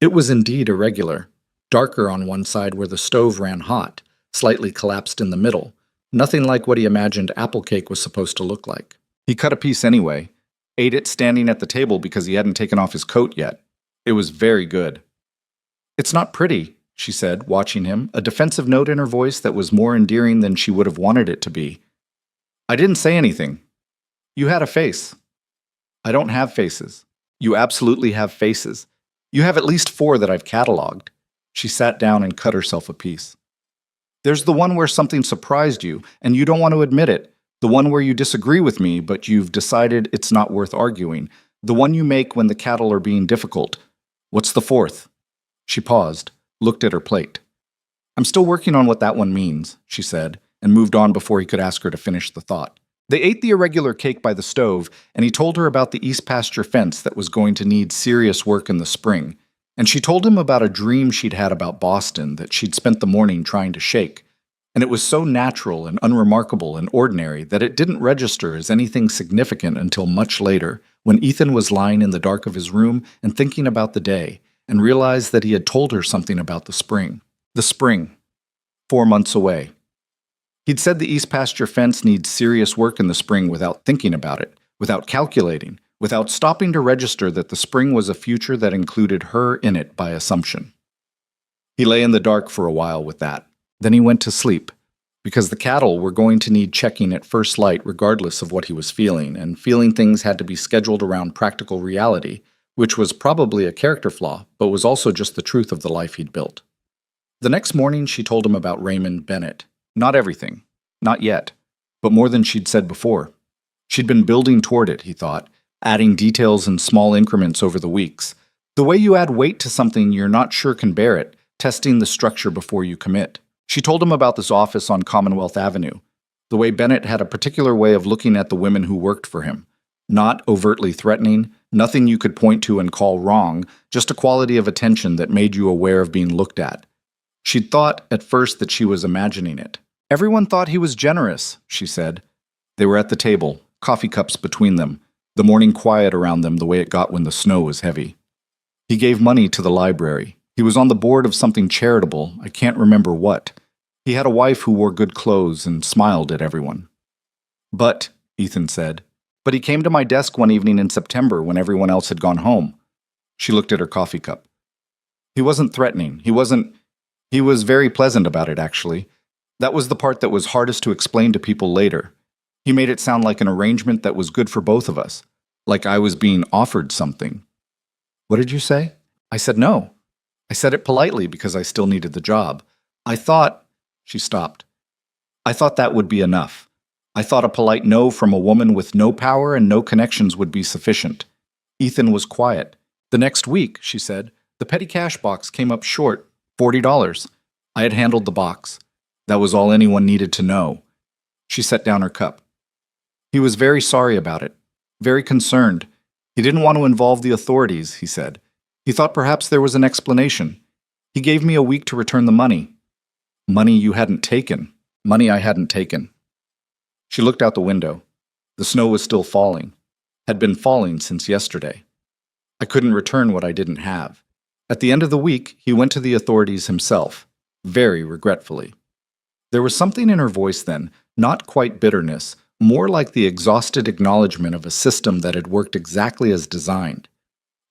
It was indeed irregular. Darker on one side where the stove ran hot, slightly collapsed in the middle, nothing like what he imagined apple cake was supposed to look like. He cut a piece anyway, ate it standing at the table because he hadn't taken off his coat yet. It was very good. "It's not pretty," she said, watching him, a defensive note in her voice that was more endearing than she would have wanted it to be. "I didn't say anything. You had a face." "I don't have faces." "You absolutely have faces. You have at least 4 that I've cataloged." She sat down and cut herself a piece. "There's the one where something surprised you, and you don't want to admit it. The one where you disagree with me, but you've decided it's not worth arguing. The one you make when the cattle are being difficult. What's the 4th? She paused, looked at her plate. "I'm still working on what that one means," she said, and moved on before he could ask her to finish the thought. They ate the irregular cake by the stove, and he told her about the east pasture fence that was going to need serious work in the spring. And she told him about a dream she'd had about Boston that she'd spent the morning trying to shake. And it was so natural and unremarkable and ordinary that it didn't register as anything significant until much later, when Ethan was lying in the dark of his room and thinking about the day, and realized that he had told her something about the spring. The spring. 4 months away. He'd said the east pasture fence needs serious work in the spring without thinking about it, without calculating, without stopping to register that the spring was a future that included her in it by assumption. He lay in the dark for a while with that. Then he went to sleep, because the cattle were going to need checking at first light regardless of what he was feeling, and feeling things had to be scheduled around practical reality, which was probably a character flaw, but was also just the truth of the life he'd built. The next morning she told him about Raymond Bennett. Not everything. Not yet. But more than she'd said before. She'd been building toward it, he thought, adding details in small increments over the weeks. The way you add weight to something you're not sure can bear it, testing the structure before you commit. She told him about this office on Commonwealth Avenue. The way Bennett had a particular way of looking at the women who worked for him. Not overtly threatening, nothing you could point to and call wrong, just a quality of attention that made you aware of being looked at. She'd thought at first that she was imagining it. Everyone thought he was generous, she said. They were at the table, coffee cups between them, the morning quiet around them the way it got when the snow was heavy. He gave money to the library. He was on the board of something charitable, I can't remember what. He had a wife who wore good clothes and smiled at everyone. "But," Ethan said, "but he came to my desk one evening in September when everyone else had gone home." She looked at her coffee cup. "He wasn't threatening. He was very pleasant about it, actually. That was the part that was hardest to explain to people later. He made it sound like an arrangement that was good for both of us, like I was being offered something." "What did you say?" "I said no. I said it politely because I still needed the job. I thought—" She stopped. "I thought that would be enough. I thought a polite no from a woman with no power and no connections would be sufficient." Ethan was quiet. "The next week," she said, "the petty cash box came up short, $40. I had handled the box. That was all anyone needed to know." She set down her cup. "He was very sorry about it, very concerned. He didn't want to involve the authorities," he said. "He thought perhaps there was an explanation. He gave me a week to return the money." "Money you hadn't taken." "Money I hadn't taken." She looked out the window. The snow was still falling. Had been falling since yesterday. "I couldn't return what I didn't have." At the end of the week, he went to the authorities himself, very regretfully. There was something in her voice then, not quite bitterness, more like the exhausted acknowledgement of a system that had worked exactly as designed.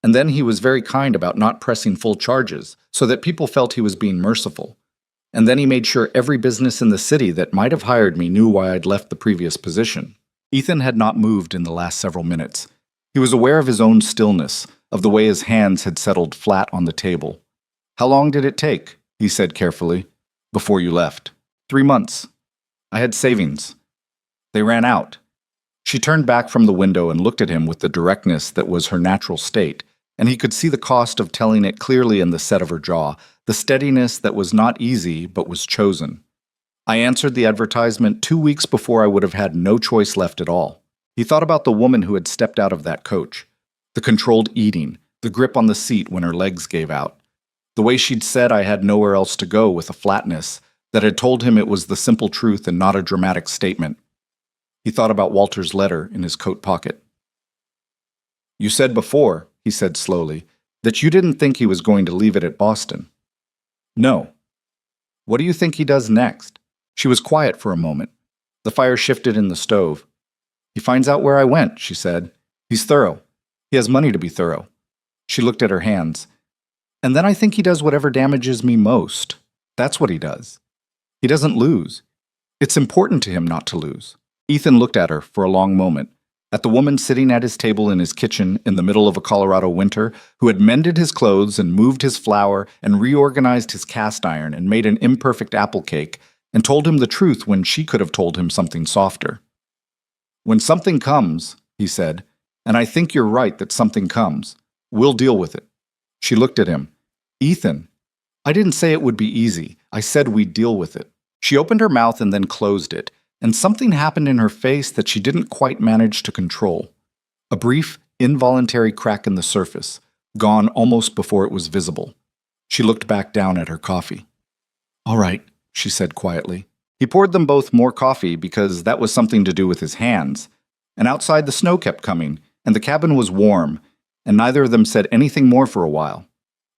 And then he was very kind about not pressing full charges, so that people felt he was being merciful. And then he made sure every business in the city that might have hired me knew why I'd left the previous position. Ethan had not moved in the last several minutes. He was aware of his own stillness, of the way his hands had settled flat on the table. "How long did it take?" he said carefully. "Before you left." "3 months. I had savings. They ran out." She turned back from the window and looked at him with the directness that was her natural state, and he could see the cost of telling it clearly in the set of her jaw, the steadiness that was not easy but was chosen. "I answered the advertisement 2 weeks before I would have had no choice left at all." He thought about the woman who had stepped out of that coach, the controlled eating, the grip on the seat when her legs gave out, the way she'd said I had nowhere else to go with a flatness that had told him it was the simple truth and not a dramatic statement. He thought about Walter's letter in his coat pocket. "You said before," he said slowly, "that you didn't think he was going to leave it at Boston." "No." "What do you think he does next?" She was quiet for a moment. The fire shifted in the stove. "He finds out where I went," she said. "He's thorough. He has money to be thorough." She looked at her hands. "And then I think he does whatever damages me most. That's what he does. He doesn't lose. It's important to him not to lose." Ethan looked at her for a long moment, at the woman sitting at his table in his kitchen in the middle of a Colorado winter, who had mended his clothes and moved his flour and reorganized his cast iron and made an imperfect apple cake, and told him the truth when she could have told him something softer. "When something comes," he said, "and I think you're right that something comes, we'll deal with it." She looked at him. "Ethan, I didn't say it would be easy. I said we'd deal with it." She opened her mouth and then closed it, and something happened in her face that she didn't quite manage to control. A brief, involuntary crack in the surface, gone almost before it was visible. She looked back down at her coffee. "All right," she said quietly. He poured them both more coffee because that was something to do with his hands, and outside the snow kept coming, and the cabin was warm, and neither of them said anything more for a while.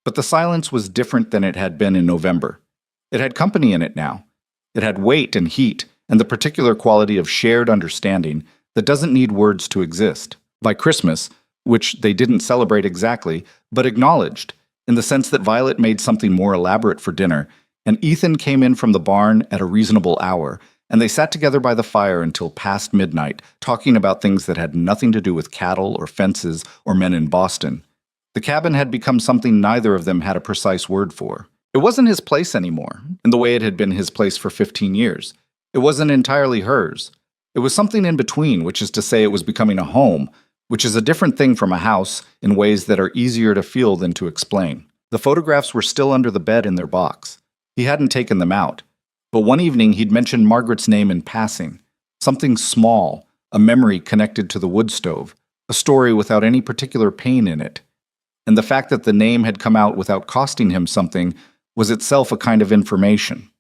But the silence was different than it had been in November. It had company in it now. It had weight and heat, and the particular quality of shared understanding that doesn't need words to exist. By Christmas, which they didn't celebrate exactly, but acknowledged, in the sense that Violet made something more elaborate for dinner, and Ethan came in from the barn at a reasonable hour, and they sat together by the fire until past midnight, talking about things that had nothing to do with cattle or fences or men in Boston. The cabin had become something neither of them had a precise word for. It wasn't his place anymore, in the way it had been his place for 15 years. It wasn't entirely hers. It was something in between, which is to say it was becoming a home, which is a different thing from a house in ways that are easier to feel than to explain. The photographs were still under the bed in their box. He hadn't taken them out. But one evening he'd mentioned Margaret's name in passing. Something small, a memory connected to the wood stove, a story without any particular pain in it. And the fact that the name had come out without costing him something was itself a kind of information.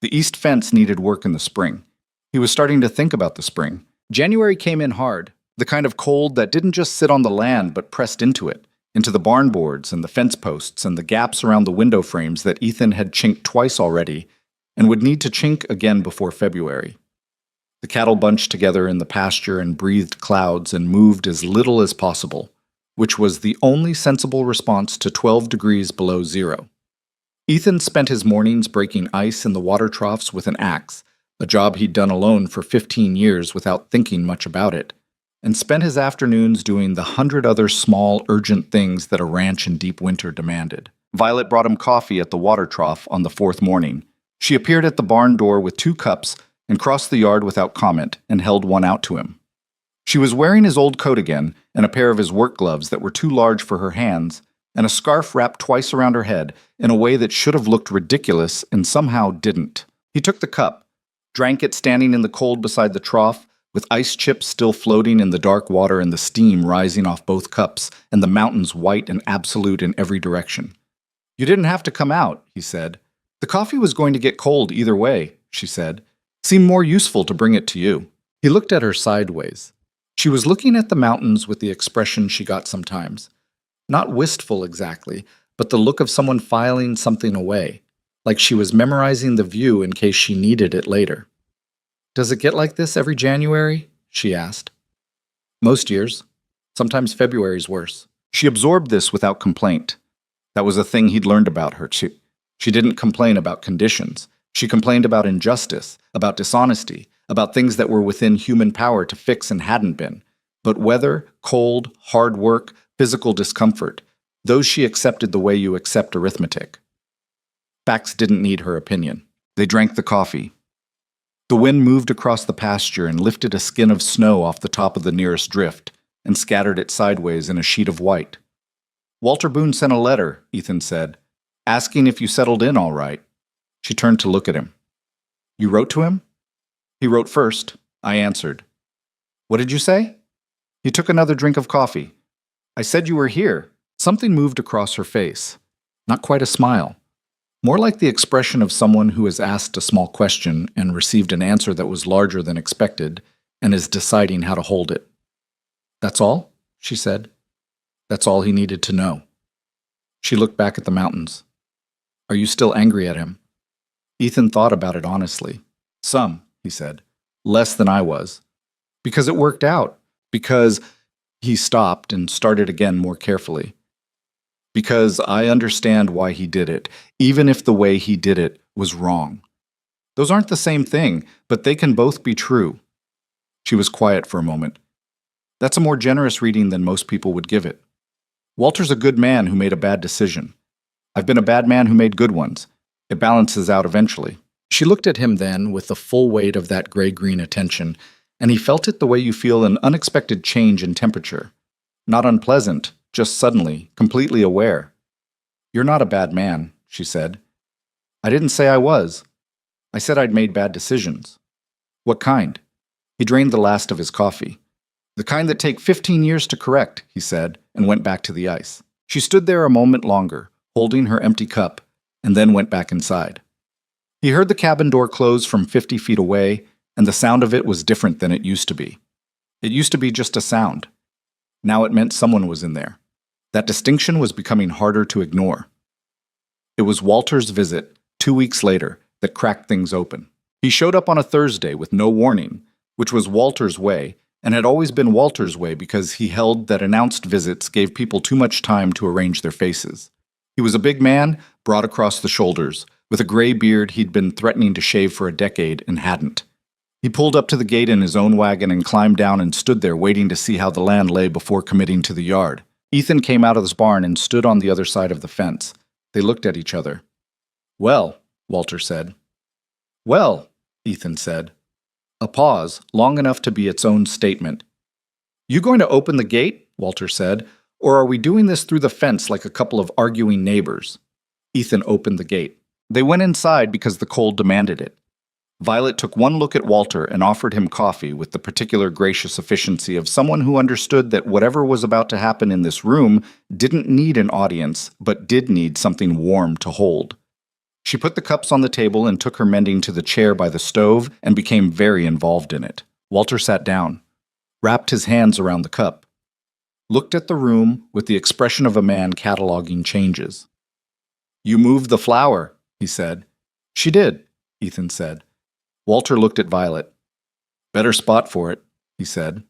The east fence needed work in the spring. He was starting to think about the spring. January came in hard, the kind of cold that didn't just sit on the land but pressed into it, into the barn boards and the fence posts and the gaps around the window frames that Ethan had chinked twice already and would need to chink again before February. The cattle bunched together in the pasture and breathed clouds and moved as little as possible, which was the only sensible response to 12 degrees below zero. Ethan spent his mornings breaking ice in the water troughs with an axe, a job he'd done alone for 15 years without thinking much about it, and spent his afternoons doing the 100 other small, urgent things that a ranch in deep winter demanded. Violet brought him coffee at the water trough on the 4th morning. She appeared at the barn door with 2 cups and crossed the yard without comment and held one out to him. She was wearing his old coat again and a pair of his work gloves that were too large for her hands, and a scarf wrapped twice around her head in a way that should have looked ridiculous and somehow didn't. He took the cup, drank it standing in the cold beside the trough, with ice chips still floating in the dark water and the steam rising off both cups and the mountains white and absolute in every direction. "You didn't have to come out," he said. "The coffee was going to get cold either way," she said. "Seemed more useful to bring it to you." He looked at her sideways. She was looking at the mountains with the expression she got sometimes. Not wistful exactly, but the look of someone filing something away, like she was memorizing the view in case she needed it later. Does it get like this every January? She asked. Most years. Sometimes February's worse. She absorbed this without complaint. That was a thing he'd learned about her. She didn't complain about conditions. She complained about injustice, about dishonesty, about things that were within human power to fix and hadn't been. But weather, cold, hard work, physical discomfort, those she accepted the way you accept arithmetic. Facts didn't need her opinion. They drank the coffee. The wind moved across the pasture and lifted a skin of snow off the top of the nearest drift and scattered it sideways in a sheet of white. Walter Boone sent a letter, Ethan said, asking if you settled in all right. She turned to look at him. You wrote to him? He wrote first. I answered. What did you say? He took another drink of coffee. I said you were here. Something moved across her face. Not quite a smile. More like the expression of someone who has asked a small question and received an answer that was larger than expected and is deciding how to hold it. That's all? She said. That's all he needed to know. She looked back at the mountains. Are you still angry at him? Ethan thought about it honestly. Some, he said. Less than I was. Because it worked out. Because he stopped and started again more carefully. Because I understand why he did it, even if the way he did it was wrong. Those aren't the same thing, but they can both be true. She was quiet for a moment. That's a more generous reading than most people would give it. Walter's a good man who made a bad decision. I've been a bad man who made good ones. It balances out eventually. She looked at him then with the full weight of that gray-green attention, and he felt it the way you feel an unexpected change in temperature. Not unpleasant, just suddenly, completely aware. You're not a bad man, she said. I didn't say I was. I said I'd made bad decisions. What kind? He drained the last of his coffee. The kind that take 15 years to correct, he said, and went back to the ice. She stood there a moment longer, holding her empty cup, and then went back inside. He heard the cabin door close from 50 feet away, and the sound of it was different than it used to be. It used to be just a sound. Now it meant someone was in there. That distinction was becoming harder to ignore. It was Walter's visit, 2 weeks later, that cracked things open. He showed up on a Thursday with no warning, which was Walter's way, and had always been Walter's way because he held that announced visits gave people too much time to arrange their faces. He was a big man, broad across the shoulders, with a gray beard he'd been threatening to shave for a decade and hadn't. He pulled up to the gate in his own wagon and climbed down and stood there waiting to see how the land lay before committing to the yard. Ethan came out of his barn and stood on the other side of the fence. They looked at each other. Well, Walter said. Well, Ethan said. A pause, long enough to be its own statement. You going to open the gate? Walter said. Or are we doing this through the fence like a couple of arguing neighbors? Ethan opened the gate. They went inside because the cold demanded it. Violet took one look at Walter and offered him coffee with the particular gracious efficiency of someone who understood that whatever was about to happen in this room didn't need an audience, but did need something warm to hold. She put the cups on the table and took her mending to the chair by the stove and became very involved in it. Walter sat down, wrapped his hands around the cup, looked at the room with the expression of a man cataloging changes. You moved the flower, he said. She did, Ethan said. Walter looked at Violet. Better spot for it, he said.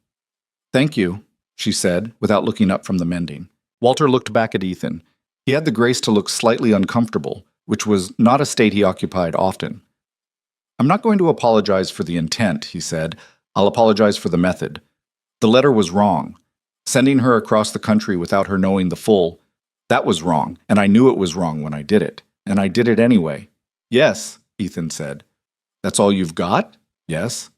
Thank you, she said, without looking up from the mending. Walter looked back at Ethan. He had the grace to look slightly uncomfortable, which was not a state he occupied often. I'm not going to apologize for the intent, he said. I'll apologize for the method. The letter was wrong. Sending her across the country without her knowing the full, that was wrong, and I knew it was wrong when I did it. And I did it anyway. Yes, Ethan said. That's all you've got? Yes.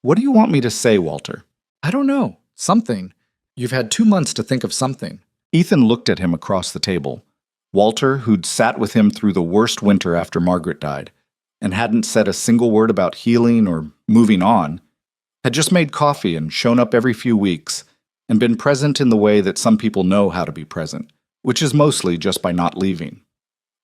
What do you want me to say, Walter? I don't know. Something. You've had 2 months to think of something. Ethan looked at him across the table. Walter, who'd sat with him through the worst winter after Margaret died, and hadn't said a single word about healing or moving on, had just made coffee and shown up every few weeks, and been present in the way that some people know how to be present, which is mostly just by not leaving.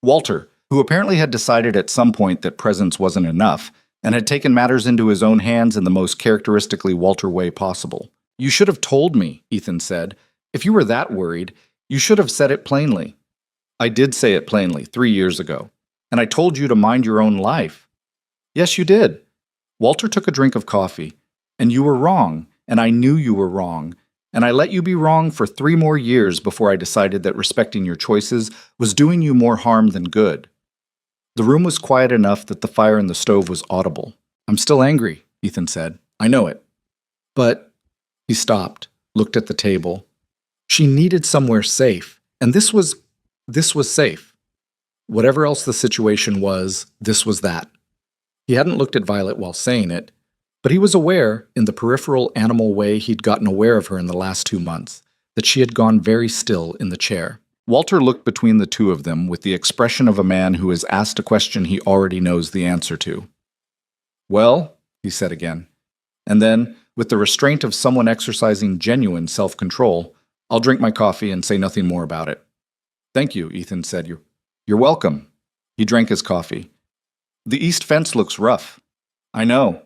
Walter, who apparently had decided at some point that presence wasn't enough, and had taken matters into his own hands in the most characteristically Walter way possible. You should have told me, Ethan said. If you were that worried, you should have said it plainly. I did say it plainly 3 years ago, and I told you to mind your own life. Yes, you did. Walter took a drink of coffee. And you were wrong, and I knew you were wrong, and I let you be wrong for 3 more years before I decided that respecting your choices was doing you more harm than good. The room was quiet enough that the fire in the stove was audible. I'm still angry, Ethan said. I know it. But he stopped, looked at the table. She needed somewhere safe, and this was safe. Whatever else the situation was, this was that. He hadn't looked at Violet while saying it, but he was aware, in the peripheral animal way he'd gotten aware of her in the last 2 months, that she had gone very still in the chair. Walter looked between the two of them with the expression of a man who has asked a question he already knows the answer to. Well, he said again, and then, with the restraint of someone exercising genuine self-control, I'll drink my coffee and say nothing more about it. Thank you, Ethan said. You're welcome. He drank his coffee. The east fence looks rough. I know.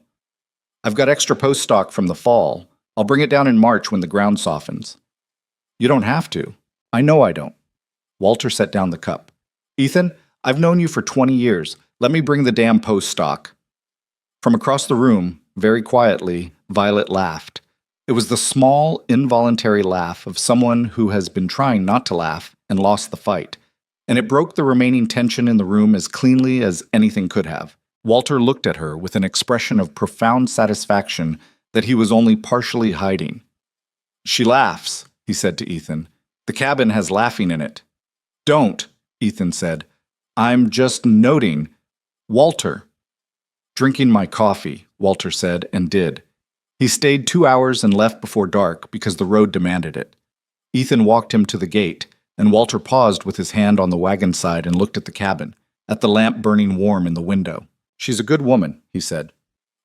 I've got extra post stock from the fall. I'll bring it down in March when the ground softens. You don't have to. I know I don't. Walter set down the cup. Ethan, I've known you for 20 years. Let me bring the damn post stock. From across the room, very quietly, Violet laughed. It was the small, involuntary laugh of someone who has been trying not to laugh and lost the fight, and it broke the remaining tension in the room as cleanly as anything could have. Walter looked at her with an expression of profound satisfaction that he was only partially hiding. She laughs, he said to Ethan. The cabin has laughing in it. Don't, Ethan said. I'm just noting. Walter. Drinking my coffee, Walter said, and did. He stayed 2 hours and left before dark because the road demanded it. Ethan walked him to the gate, and Walter paused with his hand on the wagon side and looked at the cabin, at the lamp burning warm in the window. She's a good woman, he said.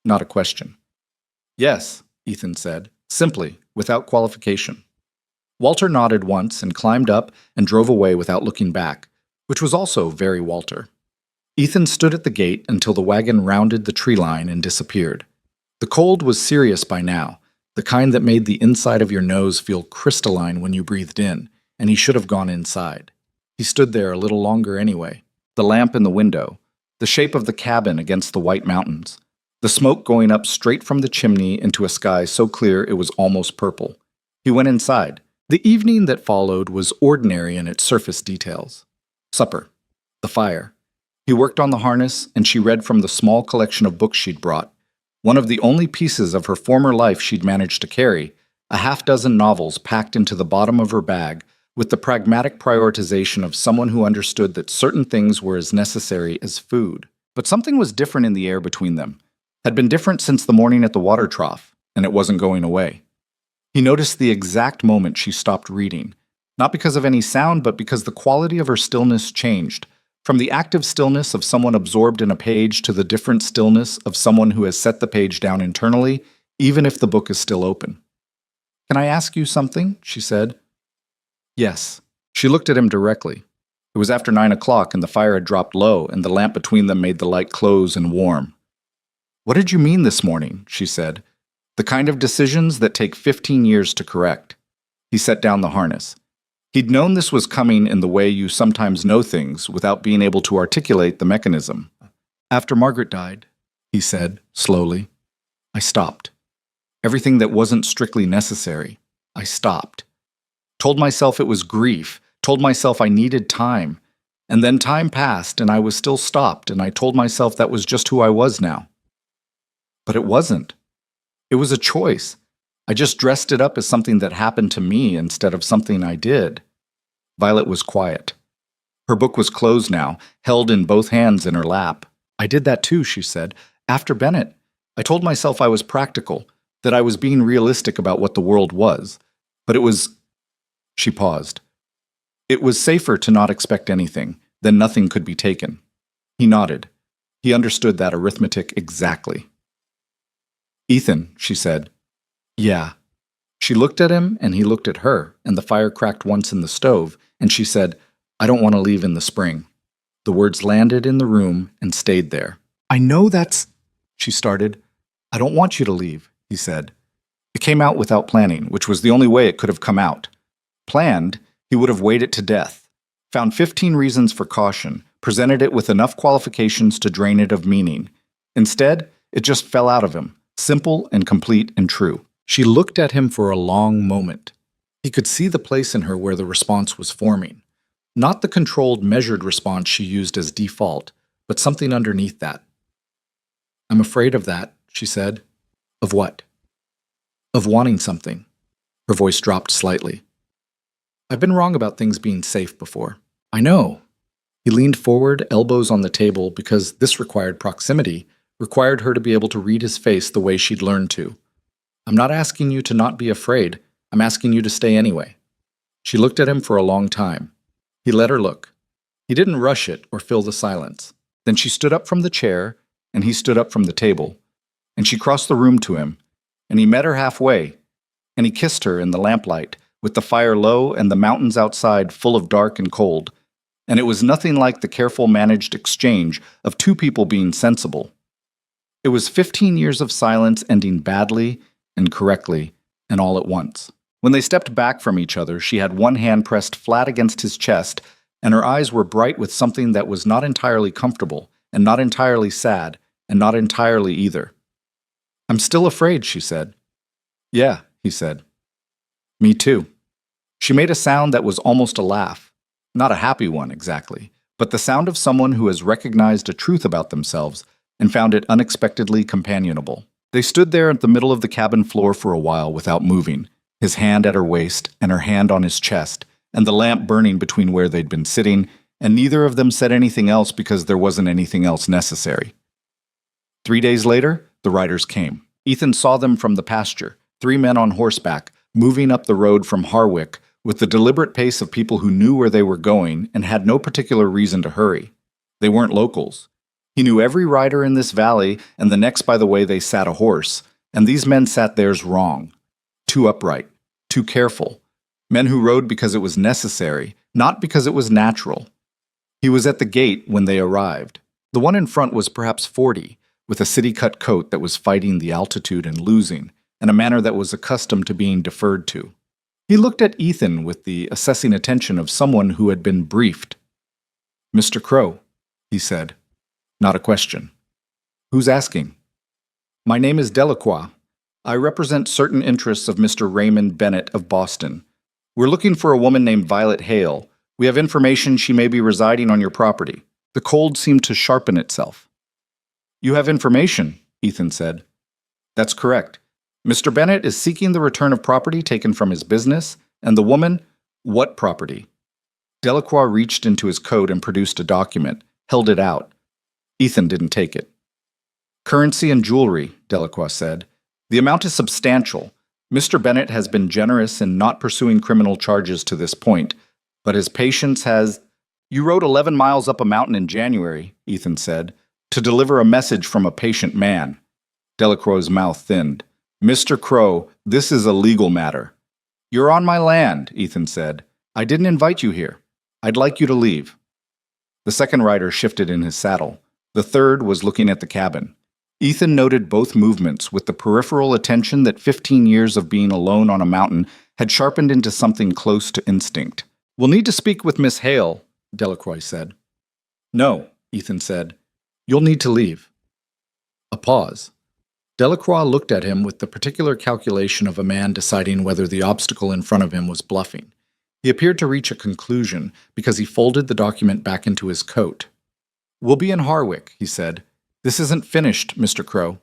Not a question. Yes, Ethan said, simply, without qualification. Walter nodded once and climbed up and drove away without looking back, which was also very Walter. Ethan stood at the gate until the wagon rounded the tree line and disappeared. The cold was serious by now, the kind that made the inside of your nose feel crystalline when you breathed in, and he should have gone inside. He stood there a little longer anyway. The lamp in the window, the shape of the cabin against the white mountains, the smoke going up straight from the chimney into a sky so clear it was almost purple. He went inside. The evening that followed was ordinary in its surface details. Supper. The fire. He worked on the harness, and she read from the small collection of books she'd brought, one of the only pieces of her former life she'd managed to carry, a half-dozen novels packed into the bottom of her bag with the pragmatic prioritization of someone who understood that certain things were as necessary as food. But something was different in the air between them, had been different since the morning at the water trough, and it wasn't going away. He noticed the exact moment she stopped reading, not because of any sound, but because the quality of her stillness changed, from the active stillness of someone absorbed in a page to the different stillness of someone who has set the page down internally, even if the book is still open. "Can I ask you something?" she said. Yes. She looked at him directly. It was after 9 o'clock, and the fire had dropped low, and the lamp between them made the light close and warm. "What did you mean this morning?" she said. "The kind of decisions that take 15 years to correct." He set down the harness. He'd known this was coming in the way you sometimes know things without being able to articulate the mechanism. "After Margaret died," he said, slowly, "I stopped. Everything that wasn't strictly necessary, I stopped. Told myself it was grief, told myself I needed time, and then time passed and I was still stopped, and I told myself that was just who I was now. But it wasn't. It was a choice. I just dressed it up as something that happened to me instead of something I did." Violet was quiet. Her book was closed now, held in both hands in her lap. "I did that too," she said. "After Bennett. I told myself I was practical, that I was being realistic about what the world was. But it was..." She paused. "It was safer to not expect anything, then nothing could be taken." He nodded. He understood that arithmetic exactly. "Ethan," she said. "Yeah." She looked at him, and he looked at her, and the fire cracked once in the stove, and she said, "I don't want to leave in the spring." The words landed in the room and stayed there. "I know that's..." she started. "I don't want you to leave," he said. It came out without planning, which was the only way it could have come out. Planned, he would have weighed it to death, found 15 reasons for caution, presented it with enough qualifications to drain it of meaning. Instead, It just fell out of him, simple and complete and true. She looked at him for a long moment. He could see the place in her where the response was forming. Not the controlled, measured response she used as default, but something underneath that. "I'm afraid of that," she said. "Of what?" "Of wanting something." Her voice dropped slightly. "I've been wrong about things being safe before." "I know." He leaned forward, elbows on the table, because this required proximity, required her to be able to read his face the way she'd learned to. "I'm not asking you to not be afraid. I'm asking you to stay anyway." She looked at him for a long time. He let her look. He didn't rush it or fill the silence. Then she stood up from the chair, and he stood up from the table, and she crossed the room to him, and he met her halfway, and he kissed her in the lamplight, with the fire low and the mountains outside full of dark and cold, and it was nothing like the careful managed exchange of two people being sensible. It was 15 years of silence ending badly and correctly and all at once. When they stepped back from each other, she had one hand pressed flat against his chest, and her eyes were bright with something that was not entirely comfortable, and not entirely sad, and not entirely either. "I'm still afraid," she said. "Yeah," he said. "Me too." She made a sound that was almost a laugh. Not a happy one, exactly, but the sound of someone who has recognized a truth about themselves and found it unexpectedly companionable. They stood there at the middle of the cabin floor for a while without moving, his hand at her waist and her hand on his chest, and the lamp burning between where they'd been sitting, and neither of them said anything else because there wasn't anything else necessary. 3 days later, the riders came. Ethan saw them from the pasture, 3 men on horseback, moving up the road from Harwick with the deliberate pace of people who knew where they were going and had no particular reason to hurry. They weren't locals. He knew every rider in this valley and the next by the way they sat a horse, and these men sat theirs wrong. Too upright, too careful. Men who rode because it was necessary, not because it was natural. He was at the gate when they arrived. The one in front was perhaps 40, with a city-cut coat that was fighting the altitude and losing, and a manner that was accustomed to being deferred to. He looked at Ethan with the assessing attention of someone who had been briefed. "Mr. Crow," he said. Not a question. "Who's asking?" "My name is Delacroix. I represent certain interests of Mr. Raymond Bennett of Boston. We're looking for a woman named Violet Hale. We have information she may be residing on your property." The cold seemed to sharpen itself. "You have information," Ethan said. "That's correct. Mr. Bennett is seeking the return of property taken from his business, and the woman—" "What property?" Delacroix reached into his coat and produced a document, held it out. Ethan didn't take it. "Currency and jewelry," Delacroix said. "The amount is substantial. Mr. Bennett has been generous in not pursuing criminal charges to this point, but his patience has—" "You rode 11 miles up a mountain in January," Ethan said, "to deliver a message from a patient man." Delacroix's mouth thinned. "Mr. Crow, this is a legal matter." "You're on my land," Ethan said. "I didn't invite you here. I'd like you to leave." The second rider shifted in his saddle. The third was looking at the cabin. Ethan noted both movements with the peripheral attention that 15 years of being alone on a mountain had sharpened into something close to instinct. "We'll need to speak with Miss Hale," Delacroix said. "No," Ethan said. "You'll need to leave." A pause. Delacroix looked at him with the particular calculation of a man deciding whether the obstacle in front of him was bluffing. He appeared to reach a conclusion because he folded the document back into his coat. "We'll be in Harwick," he said. "This isn't finished, Mr. Crow."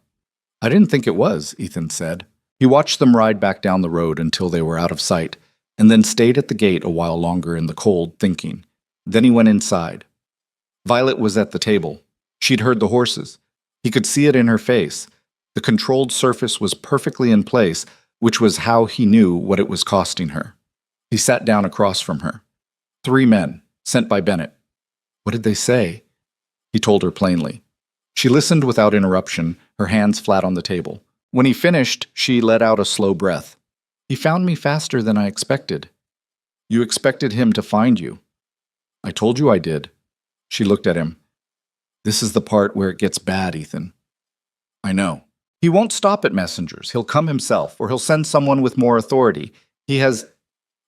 "I didn't think it was," Ethan said. He watched them ride back down the road until they were out of sight, and then stayed at the gate a while longer in the cold, thinking. Then he went inside. Violet was at the table. She'd heard the horses. He could see it in her face. The controlled surface was perfectly in place, which was how he knew what it was costing her. He sat down across from her. 3 men, sent by Bennett. What did they say? He told her plainly. She listened without interruption, her hands flat on the table. When he finished, she let out a slow breath. "He found me faster than I expected." "You expected him to find you." "I told you I did." She looked at him. "This is the part where it gets bad, Ethan." "I know. He won't stop at messengers. He'll come himself, or he'll send someone with more authority. He has—"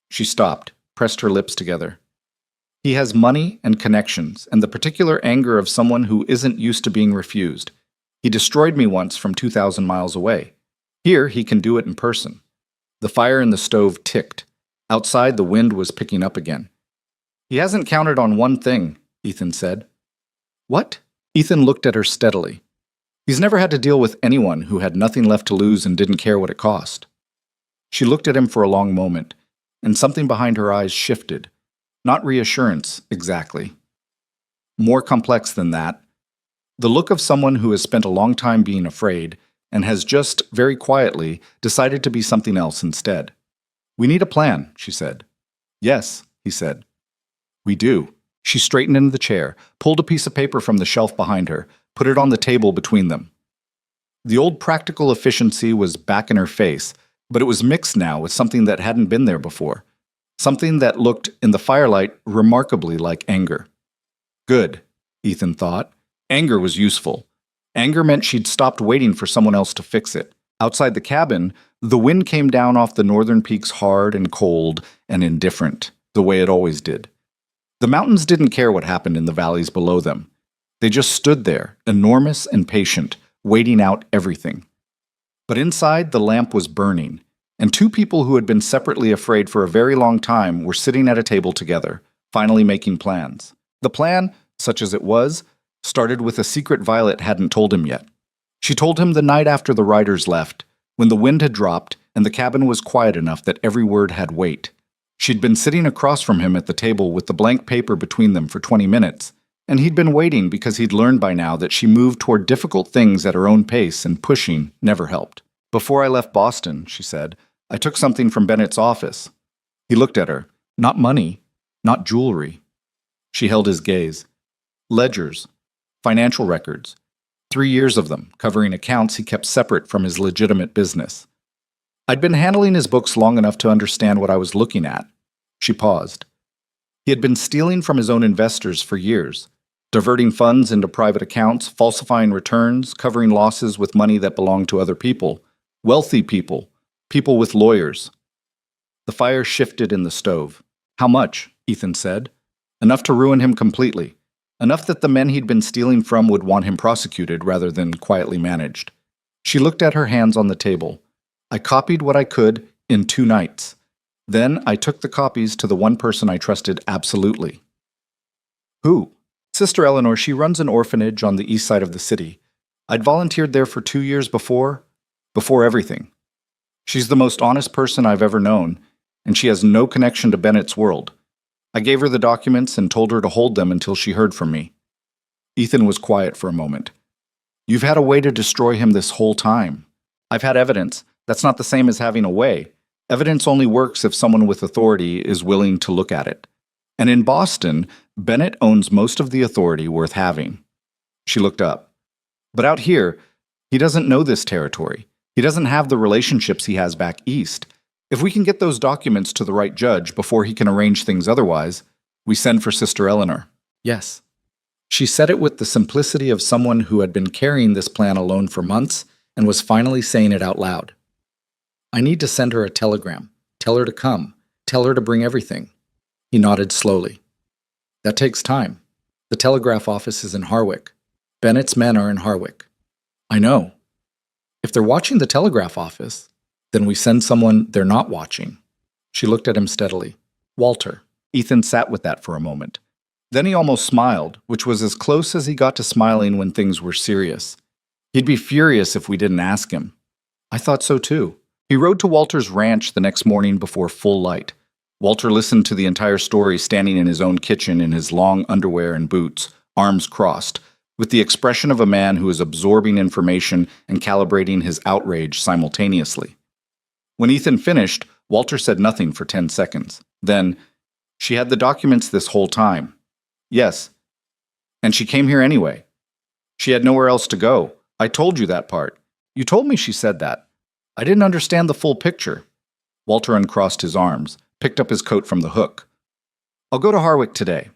She stopped, pressed her lips together. "He has money and connections, and the particular anger of someone who isn't used to being refused. He destroyed me once from 2,000 miles away. Here, he can do it in person. The fire in the stove ticked. Outside, the wind was picking up again. He hasn't counted on one thing, Ethan said. What? Ethan looked at her steadily. He's never had to deal with anyone who had nothing left to lose and didn't care what it cost. She looked at him for a long moment, and something behind her eyes shifted. Not reassurance, exactly. More complex than that. The look of someone who has spent a long time being afraid and has just, very quietly, decided to be something else instead. We need a plan, she said. Yes, he said. We do. She straightened into the chair, pulled a piece of paper from the shelf behind her, put it on the table between them. The old practical efficiency was back in her face, but it was mixed now with something that hadn't been there before. Something that looked, in the firelight, remarkably like anger. Good, Ethan thought. Anger was useful. Anger meant she'd stopped waiting for someone else to fix it. Outside the cabin, the wind came down off the northern peaks hard and cold and indifferent, the way it always did. The mountains didn't care what happened in the valleys below them. They just stood there, enormous and patient, waiting out everything. But inside, the lamp was burning, and two people who had been separately afraid for a very long time were sitting at a table together, finally making plans. The plan, such as it was, started with a secret Violet hadn't told him yet. She told him the night after the riders left, when the wind had dropped and the cabin was quiet enough that every word had weight. She'd been sitting across from him at the table with the blank paper between them for 20 minutes, and he'd been waiting because he'd learned by now that she moved toward difficult things at her own pace and pushing never helped. Before I left Boston, she said, I took something from Bennett's office. He looked at her. Not money, not jewelry. She held his gaze. Ledgers, financial records, 3 years of them, covering accounts he kept separate from his legitimate business. I'd been handling his books long enough to understand what I was looking at. She paused. He had been stealing from his own investors for years, diverting funds into private accounts, falsifying returns, covering losses with money that belonged to other people, wealthy people, people with lawyers. The fire shifted in the stove. How much? Ethan said. Enough to ruin him completely. Enough that the men he'd been stealing from would want him prosecuted rather than quietly managed. She looked at her hands on the table. I copied what I could in 2 nights. Then I took the copies to the one person I trusted absolutely. Who? Sister Eleanor. She runs an orphanage on the east side of the city. I'd volunteered there for 2 years before everything. She's the most honest person I've ever known, and she has no connection to Bennett's world. I gave her the documents and told her to hold them until she heard from me. Ethan was quiet for a moment. You've had a way to destroy him this whole time. I've had evidence. That's not the same as having a way. Evidence only works if someone with authority is willing to look at it. And in Boston, Bennett owns most of the authority worth having. She looked up. But out here, he doesn't know this territory. He doesn't have the relationships he has back east. If we can get those documents to the right judge before he can arrange things otherwise, we send for Sister Eleanor. Yes. She said it with the simplicity of someone who had been carrying this plan alone for months and was finally saying it out loud. I need to send her a telegram. Tell her to come. Tell her to bring everything. He nodded slowly. That takes time. The telegraph office is in Harwick. Bennett's men are in Harwick. I know. If they're watching the telegraph office, then we send someone they're not watching. She looked at him steadily. Walter. Ethan sat with that for a moment. Then he almost smiled, which was as close as he got to smiling when things were serious. He'd be furious if we didn't ask him. I thought so too. He rode to Walter's ranch the next morning before full light. Walter listened to the entire story standing in his own kitchen in his long underwear and boots, arms crossed, with the expression of a man who is absorbing information and calibrating his outrage simultaneously. When Ethan finished, Walter said nothing for 10 seconds. Then, she had the documents this whole time. Yes. And she came here anyway. She had nowhere else to go. I told you that part. You told me she said that. I didn't understand the full picture. Walter uncrossed his arms, picked up his coat from the hook. I'll go to Harwick today.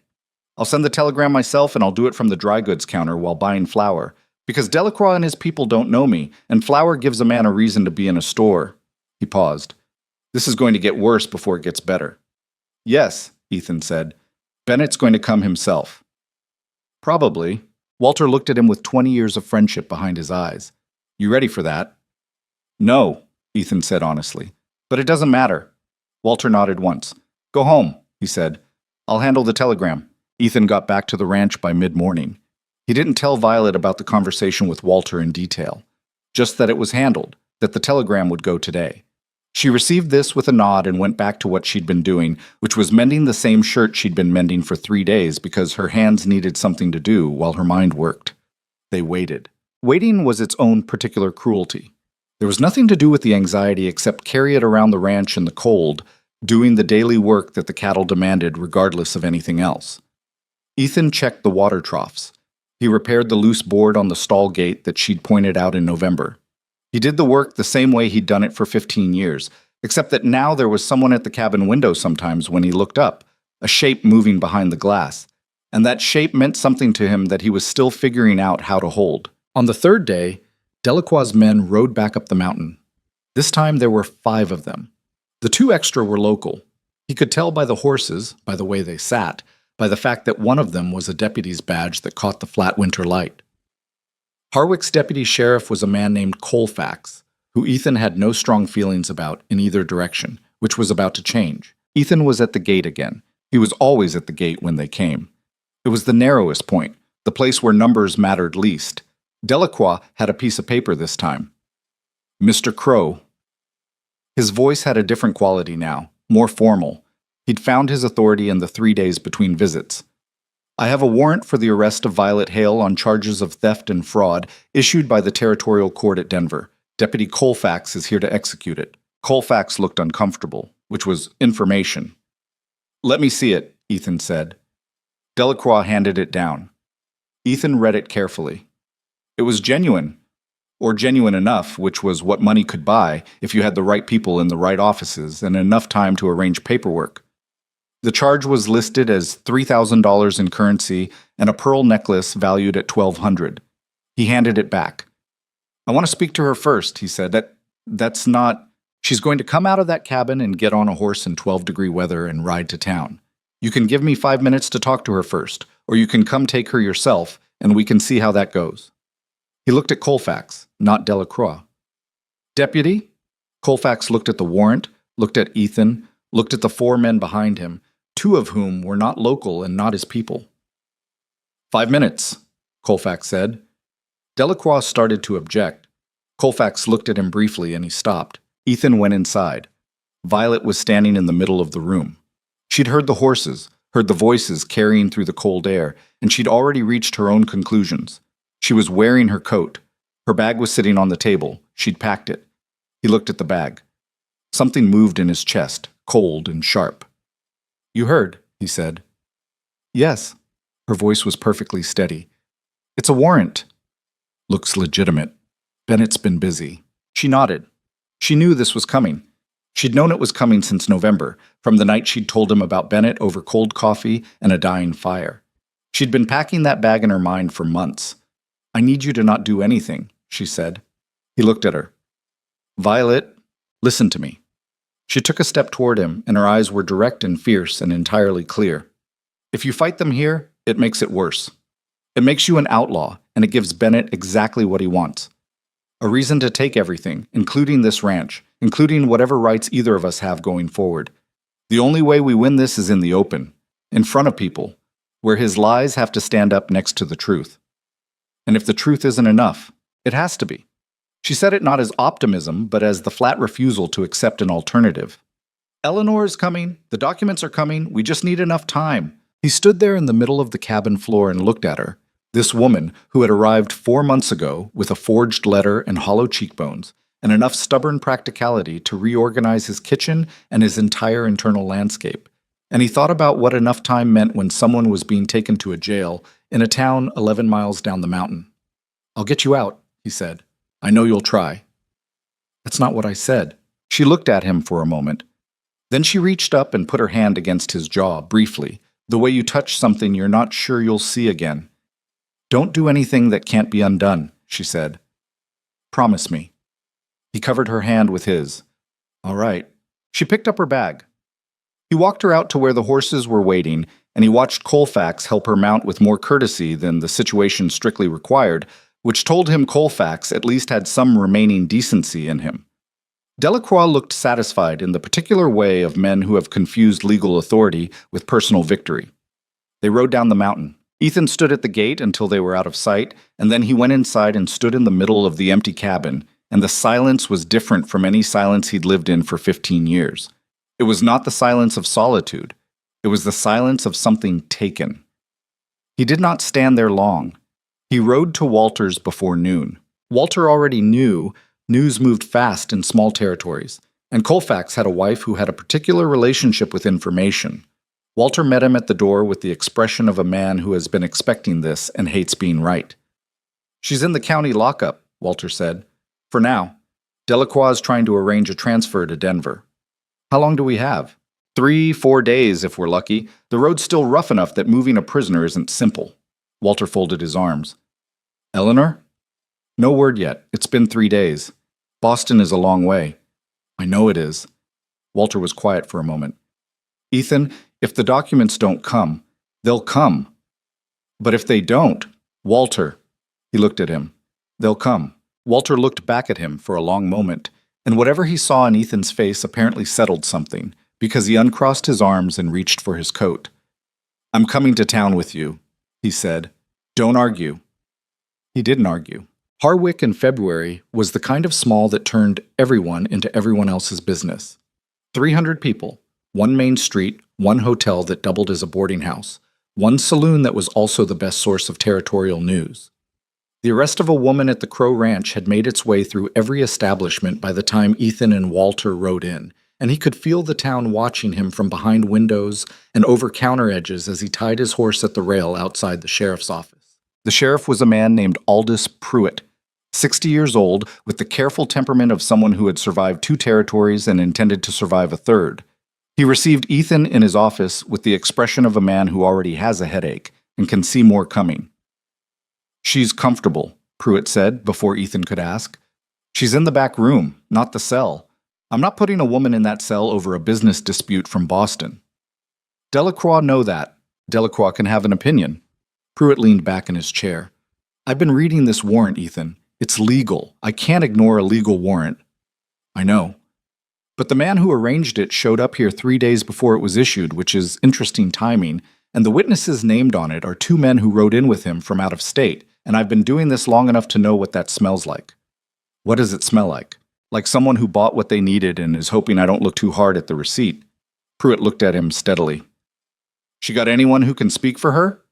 I'll send the telegram myself and I'll do it from the dry goods counter while buying flour, because Delacroix and his people don't know me, and flour gives a man a reason to be in a store. He paused. This is going to get worse before it gets better. Yes, Ethan said. Bennett's going to come himself. Probably. Walter looked at him with 20 years of friendship behind his eyes. You ready for that? No, Ethan said honestly. But it doesn't matter. Walter nodded once. Go home, he said. I'll handle the telegram. Ethan got back to the ranch by mid-morning. He didn't tell Violet about the conversation with Walter in detail, just that it was handled, that the telegram would go today. She received this with a nod and went back to what she'd been doing, which was mending the same shirt she'd been mending for 3 days because her hands needed something to do while her mind worked. They waited. Waiting was its own particular cruelty. There was nothing to do with the anxiety except carry it around the ranch in the cold, doing the daily work that the cattle demanded regardless of anything else. Ethan checked the water troughs. He repaired the loose board on the stall gate that she'd pointed out in November. He did the work the same way he'd done it for 15 years, except that now there was someone at the cabin window sometimes when he looked up, a shape moving behind the glass, and that shape meant something to him that he was still figuring out how to hold. On the third day, Delacroix's men rode back up the mountain. This time there were 5 of them. The 2 extra were local. He could tell by the horses, by the way they sat, by the fact that one of them was a deputy's badge that caught the flat winter light. Harwick's deputy sheriff was a man named Colfax, who Ethan had no strong feelings about in either direction, which was about to change. Ethan was at the gate again. He was always at the gate when they came. It was the narrowest point, the place where numbers mattered least. Delacroix had a piece of paper this time. Mr. Crow. His voice had a different quality now, more formal. He'd found his authority in the 3 days between visits. I have a warrant for the arrest of Violet Hale on charges of theft and fraud issued by the Territorial Court at Denver. Deputy Colfax is here to execute it. Colfax looked uncomfortable, which was information. Let me see it, Ethan said. Delacroix handed it down. Ethan read it carefully. It was genuine, or genuine enough, which was what money could buy if you had the right people in the right offices and enough time to arrange paperwork. The charge was listed as $3,000 in currency and a pearl necklace valued at $1,200. He handed it back. I want to speak to her first, he said. That's not... She's going to come out of that cabin and get on a horse in 12-degree weather and ride to town. You can give me 5 minutes to talk to her first, or you can come take her yourself, and we can see how that goes. He looked at Colfax, not Delacroix. Deputy? Colfax looked at the warrant, looked at Ethan, looked at the 4 men behind him, 2 of whom were not local and not his people. 5 minutes, Colfax said. Delacroix started to object. Colfax looked at him briefly and he stopped. Ethan went inside. Violet was standing in the middle of the room. She'd heard the horses, heard the voices carrying through the cold air, and she'd already reached her own conclusions. She was wearing her coat. Her bag was sitting on the table. She'd packed it. He looked at the bag. Something moved in his chest, cold and sharp. You heard, he said. Yes. Her voice was perfectly steady. It's a warrant. Looks legitimate. Bennett's been busy. She nodded. She knew this was coming. She'd known it was coming since November, from the night she'd told him about Bennett over cold coffee and a dying fire. She'd been packing that bag in her mind for months. I need you to not do anything, she said. He looked at her. Violet, listen to me. She took a step toward him, and her eyes were direct and fierce and entirely clear. If you fight them here, it makes it worse. It makes you an outlaw, and it gives Bennett exactly what he wants. A reason to take everything, including this ranch, including whatever rights either of us have going forward. The only way we win this is in the open, in front of people, where his lies have to stand up next to the truth. And if the truth isn't enough, it has to be. She said it not as optimism, but as the flat refusal to accept an alternative. Eleanor is coming. The documents are coming. We just need enough time. He stood there in the middle of the cabin floor and looked at her. This woman, who had arrived 4 months ago with a forged letter and hollow cheekbones, and enough stubborn practicality to reorganize his kitchen and his entire internal landscape. And he thought about what enough time meant when someone was being taken to a jail in a town 11 miles down the mountain. I'll get you out, he said. I know you'll try. That's not what I said. She looked at him for a moment. Then she reached up and put her hand against his jaw, briefly, the way you touch something you're not sure you'll see again. Don't do anything that can't be undone, she said. Promise me. He covered her hand with his. All right. She picked up her bag. He walked her out to where the horses were waiting, and he watched Colfax help her mount with more courtesy than the situation strictly required, which told him Colfax at least had some remaining decency in him. Delacroix looked satisfied in the particular way of men who have confused legal authority with personal victory. They rode down the mountain. Ethan stood at the gate until they were out of sight, and then he went inside and stood in the middle of the empty cabin, and the silence was different from any silence he'd lived in for 15 years. It was not the silence of solitude. It was the silence of something taken. He did not stand there long. He rode to Walter's before noon. Walter already knew news moved fast in small territories, and Colfax had a wife who had a particular relationship with information. Walter met him at the door with the expression of a man who has been expecting this and hates being right. "She's in the county lockup," Walter said. "For now. Delacroix is trying to arrange a transfer to Denver." "How long do we have?" 3-4 days, if we're lucky. The road's still rough enough that moving a prisoner isn't simple." Walter folded his arms. "Eleanor?" "No word yet. It's been 3 days. Boston is a long way." "I know it is." Walter was quiet for a moment. "Ethan, if the documents don't come, they'll come. But if they don't, Walter," he looked at him, "they'll come." Walter looked back at him for a long moment, and whatever he saw in Ethan's face apparently settled something, because he uncrossed his arms and reached for his coat. "I'm coming to town with you," he said. "Don't argue." He didn't argue. Harwick in February was the kind of small that turned everyone into everyone else's business. 300 people, one main street, one hotel that doubled as a boarding house, one saloon that was also the best source of territorial news. The arrest of a woman at the Crow Ranch had made its way through every establishment by the time Ethan and Walter rode in, and he could feel the town watching him from behind windows and over counter edges as he tied his horse at the rail outside the sheriff's office. The sheriff was a man named Aldous Pruitt, 60 years old, with the careful temperament of someone who had survived 2 territories and intended to survive a third. He received Ethan in his office with the expression of a man who already has a headache and can see more coming. "She's comfortable," Pruitt said before Ethan could ask. "She's in the back room, not the cell. I'm not putting a woman in that cell over a business dispute from Boston." "Delacroix know that. Delacroix can have an opinion." Pruitt leaned back in his chair. "I've been reading this warrant, Ethan. It's legal. I can't ignore a legal warrant." "I know. But the man who arranged it showed up here 3 days before it was issued, which is interesting timing, and the witnesses named on it are 2 men who rode in with him from out of state, and I've been doing this long enough to know what that smells like." "What does it smell like?" "Like someone who bought what they needed and is hoping I don't look too hard at the receipt." Pruitt looked at him steadily. "She got anyone who can speak for her?"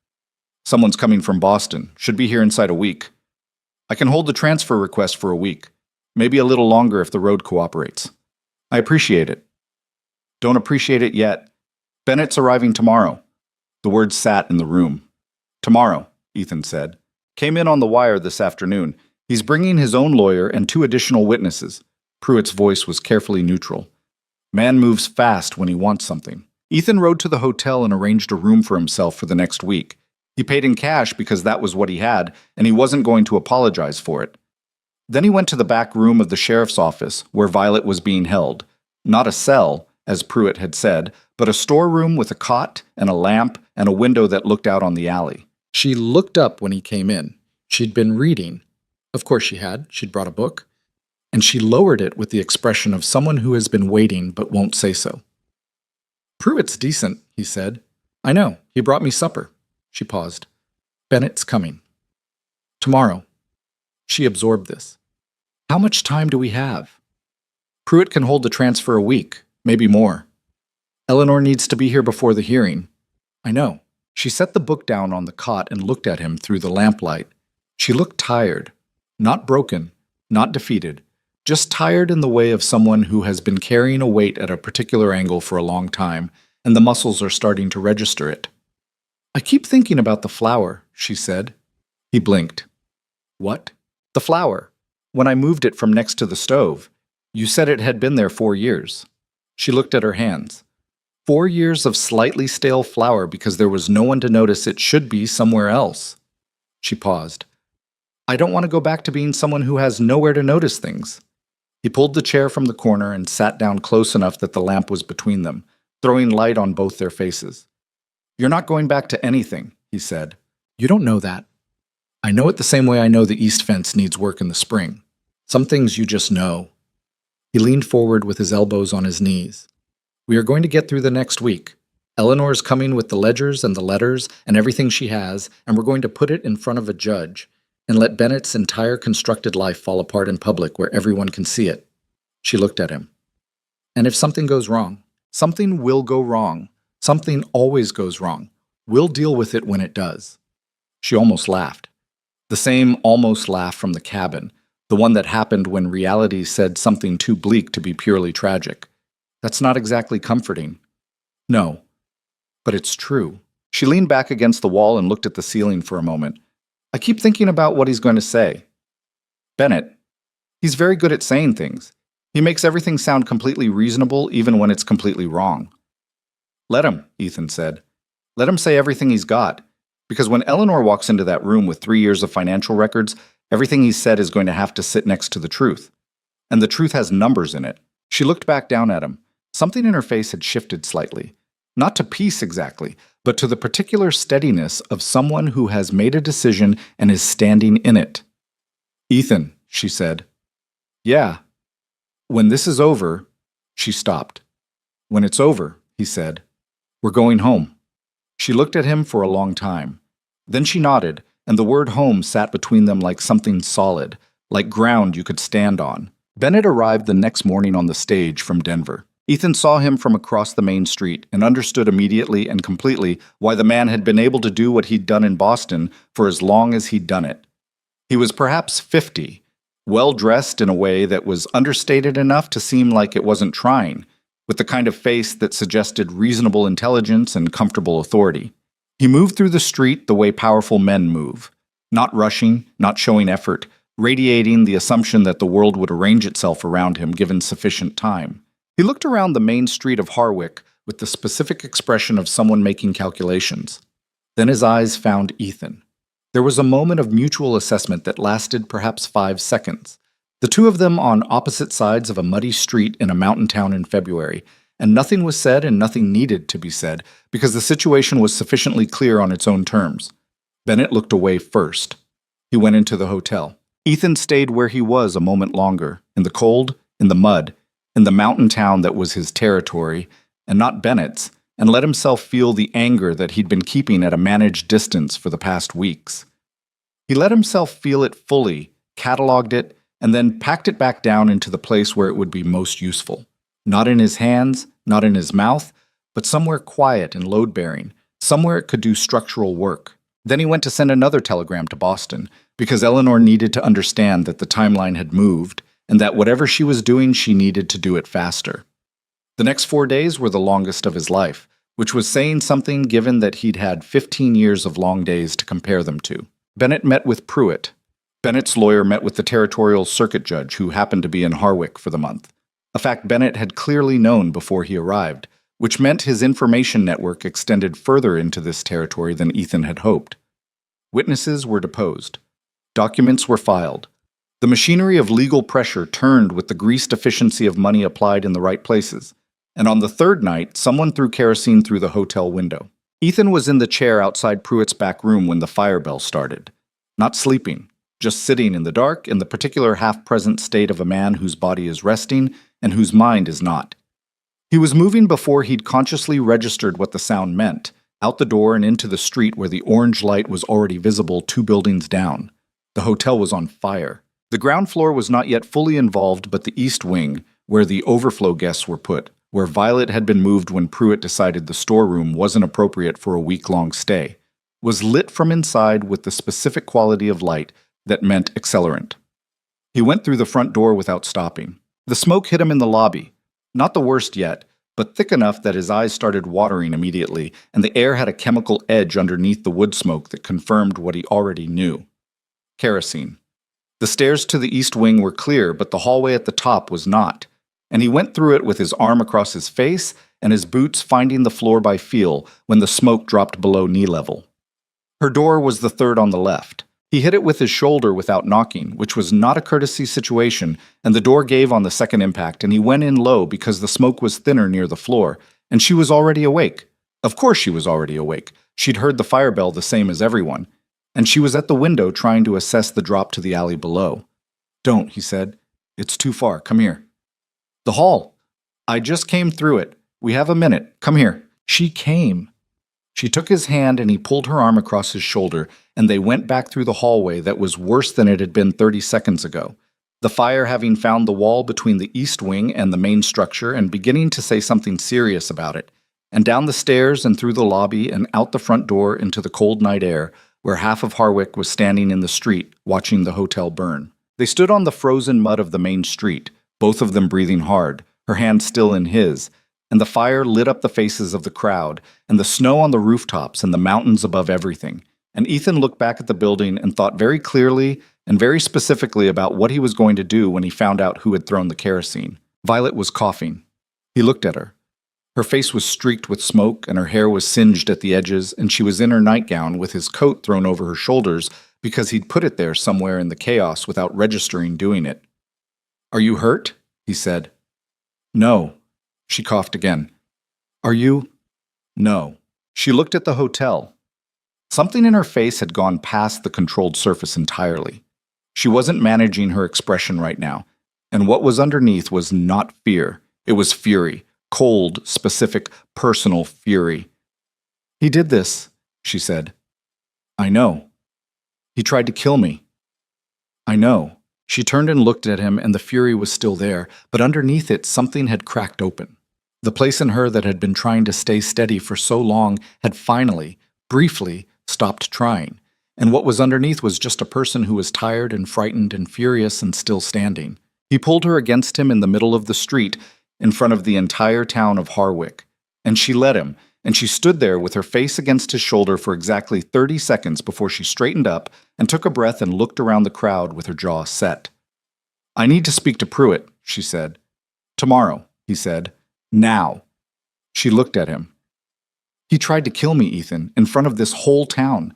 "Someone's coming from Boston. Should be here inside a week." "I can hold the transfer request for a week. Maybe a little longer if the road cooperates." "I appreciate it." "Don't appreciate it yet. Bennett's arriving tomorrow." The words sat in the room. "Tomorrow," Ethan said. "Came in on the wire this afternoon. He's bringing his own lawyer and 2 additional witnesses." Pruitt's voice was carefully neutral. "Man moves fast when he wants something." Ethan rode to the hotel and arranged a room for himself for the next week. He paid in cash because that was what he had, and he wasn't going to apologize for it. Then he went to the back room of the sheriff's office, where Violet was being held. Not a cell, as Pruitt had said, but a storeroom with a cot and a lamp and a window that looked out on the alley. She looked up when he came in. She'd been reading. Of course she had. She'd brought a book. And she lowered it with the expression of someone who has been waiting but won't say so. "Pruitt's decent," he said. "I know. He brought me supper." She paused. "Bennett's coming." "Tomorrow." She absorbed this. "How much time do we have?" "Pruitt can hold the transfer a week, maybe more." "Eleanor needs to be here before the hearing." "I know." She set the book down on the cot and looked at him through the lamplight. She looked tired. Not broken, not defeated, just tired in the way of someone who has been carrying a weight at a particular angle for a long time, and the muscles are starting to register it. "I keep thinking about the flower," she said. He blinked. "What?" "The flower. When I moved it from next to the stove. You said it had been there 4 years." She looked at her hands. 4 years of slightly stale flour because there was no one to notice it should be somewhere else. She paused. "I don't want to go back to being someone who has nowhere to notice things." He pulled the chair from the corner and sat down close enough that the lamp was between them, throwing light on both their faces. "You're not going back to anything," he said. You don't know that. "I know it the same way I know the east fence needs work in the spring. Some things you just know." He leaned forward with his elbows on his knees. "We are going to get through the next week. Eleanor is coming with the ledgers and the letters and everything she has, and we're going to put it in front of a judge and let Bennett's entire constructed life fall apart in public where everyone can see it." She looked at him. "And if something goes wrong, something will go wrong. Something always goes wrong. We'll deal with it when it does." She almost laughed. The same almost laugh from the cabin, the one that happened when reality said something too bleak to be purely tragic. That's not exactly comforting. No, but it's true. She leaned back against the wall and looked at the ceiling for a moment. "I keep thinking about what he's going to say. Bennett, he's very good at saying things. He makes everything sound completely reasonable even when it's completely wrong." "Let him," Ethan said. "Let him say everything he's got. Because when Eleanor walks into that room with 3 years of financial records, everything he said is going to have to sit next to the truth. And the truth has numbers in it." She looked back down at him. Something in her face had shifted slightly. Not to peace exactly, but to the particular steadiness of someone who has made a decision and is standing in it. "Ethan," she said. "Yeah. When this is over," she stopped. "When it's over," he said, "we're going home." She looked at him for a long time. Then she nodded, and the word home sat between them like something solid, like ground you could stand on. Bennett arrived the next morning on the stage from Denver. Ethan saw him from across the main street and understood immediately and completely why the man had been able to do what he'd done in Boston for as long as he'd done it. He was perhaps 50, well-dressed in a way that was understated enough to seem like it wasn't trying, with the kind of face that suggested reasonable intelligence and comfortable authority. He moved through the street the way powerful men move, not rushing, not showing effort, radiating the assumption that the world would arrange itself around him given sufficient time. He looked around the main street of Harwick with the specific expression of someone making calculations. Then his eyes found Ethan. There was a moment of mutual assessment that lasted perhaps 5 seconds. The two of them on opposite sides of a muddy street in a mountain town in February, and nothing was said and nothing needed to be said because the situation was sufficiently clear on its own terms. Bennett looked away first. He went into the hotel. Ethan stayed where he was a moment longer, in the cold, in the mud, in the mountain town that was his territory, and not Bennett's, and let himself feel the anger that he'd been keeping at a managed distance for the past weeks. He let himself feel it fully, cataloged it, and then packed it back down into the place where it would be most useful. Not in his hands, not in his mouth, but somewhere quiet and load-bearing, somewhere it could do structural work. Then he went to send another telegram to Boston, because Eleanor needed to understand that the timeline had moved, and that whatever she was doing, she needed to do it faster. The next 4 days were the longest of his life, which was saying something given that he'd had 15 years of long days to compare them to. Bennett met with Pruitt. Bennett's lawyer met with the territorial circuit judge who happened to be in Harwick for the month, a fact Bennett had clearly known before he arrived, which meant his information network extended further into this territory than Ethan had hoped. Witnesses were deposed. Documents were filed. The machinery of legal pressure turned with the greased efficiency of money applied in the right places, and on the third night, someone threw kerosene through the hotel window. Ethan was in the chair outside Pruitt's back room when the fire bell started. Not sleeping, just sitting in the dark in the particular half-present state of a man whose body is resting and whose mind is not. He was moving before he'd consciously registered what the sound meant, out the door and into the street where the orange light was already visible 2 buildings down. The hotel was on fire. The ground floor was not yet fully involved, but the east wing, where the overflow guests were put, where Violet had been moved when Pruitt decided the storeroom wasn't appropriate for a week-long stay, was lit from inside with the specific quality of light that meant accelerant. He went through the front door without stopping. The smoke hit him in the lobby. Not the worst yet, but thick enough that his eyes started watering immediately, and the air had a chemical edge underneath the wood smoke that confirmed what he already knew. Kerosene. The stairs to the east wing were clear, but the hallway at the top was not, and he went through it with his arm across his face and his boots finding the floor by feel when the smoke dropped below knee level. Her door was the third on the left. He hit it with his shoulder without knocking, which was not a courtesy situation, and the door gave on the second impact, and he went in low because the smoke was thinner near the floor, and she was already awake. Of course she was already awake. She'd heard the fire bell the same as everyone, and she was at the window trying to assess the drop to the alley below. "Don't," he said. "It's too far. Come here." "The hall. I just came through it. We have a minute. Come here." She came. She took his hand and he pulled her arm across his shoulder, and they went back through the hallway that was worse than it had been 30 seconds ago. The fire having found the wall between the east wing and the main structure and beginning to say something serious about it, and down the stairs and through the lobby and out the front door into the cold night air, where half of Harwick was standing in the street watching the hotel burn. They stood on the frozen mud of the main street, both of them breathing hard, her hand still in his, and the fire lit up the faces of the crowd, and the snow on the rooftops and the mountains above everything. And Ethan looked back at the building and thought very clearly and very specifically about what he was going to do when he found out who had thrown the kerosene. Violet was coughing. He looked at her. Her face was streaked with smoke, and her hair was singed at the edges, and she was in her nightgown with his coat thrown over her shoulders because he'd put it there somewhere in the chaos without registering doing it. "Are you hurt?" he said. "No." She coughed again. "Are you?" "No." She looked at the hotel. Something in her face had gone past the controlled surface entirely. She wasn't managing her expression right now, and what was underneath was not fear. It was fury. Cold, specific, personal fury. "He did this," she said. "I know." "He tried to kill me." "I know." She turned and looked at him, and the fury was still there, but underneath it something had cracked open. The place in her that had been trying to stay steady for so long had finally, briefly, stopped trying, and what was underneath was just a person who was tired and frightened and furious and still standing. He pulled her against him in the middle of the street, in front of the entire town of Harwick, and she let him, and she stood there with her face against his shoulder for exactly 30 seconds before she straightened up and took a breath and looked around the crowd with her jaw set. "I need to speak to Pruitt," she said. "Tomorrow," he said. "Now." She looked at him. "He tried to kill me, Ethan, in front of this whole town.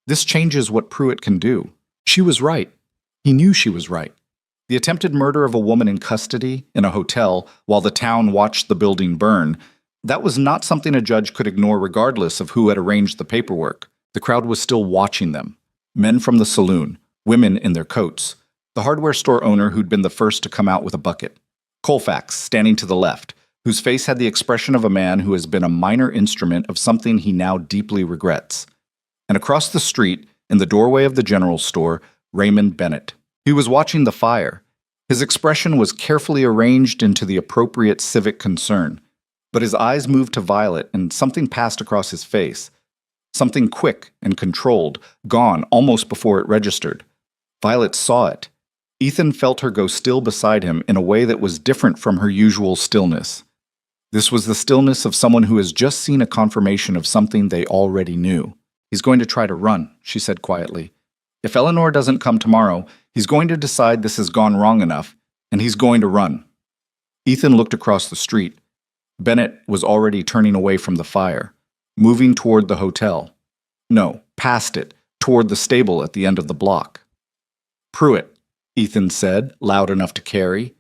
This changes what Pruitt can do." She was right. He knew she was right. The attempted murder of a woman in custody, in a hotel, while the town watched the building burn, that was not something a judge could ignore regardless of who had arranged the paperwork. The crowd was still watching them. Men from the saloon, women in their coats, the hardware store owner who'd been the first to come out with a bucket, Colfax, standing to the left, whose face had the expression of a man who has been a minor instrument of something he now deeply regrets. And across the street, in the doorway of the general store, Raymond Bennett. He was watching the fire. His expression was carefully arranged into the appropriate civic concern, but his eyes moved to Violet and something passed across his face. Something quick and controlled, gone almost before it registered. Violet saw it. Ethan felt her go still beside him in a way that was different from her usual stillness. This was the stillness of someone who has just seen a confirmation of something they already knew. "He's going to try to run," she said quietly. "If Eleanor doesn't come tomorrow, he's going to decide this has gone wrong enough, and he's going to run." Ethan looked across the street. Bennett was already turning away from the fire, moving toward the hotel. No, past it, toward the stable at the end of the block. "Pruitt," Ethan said, loud enough to carry.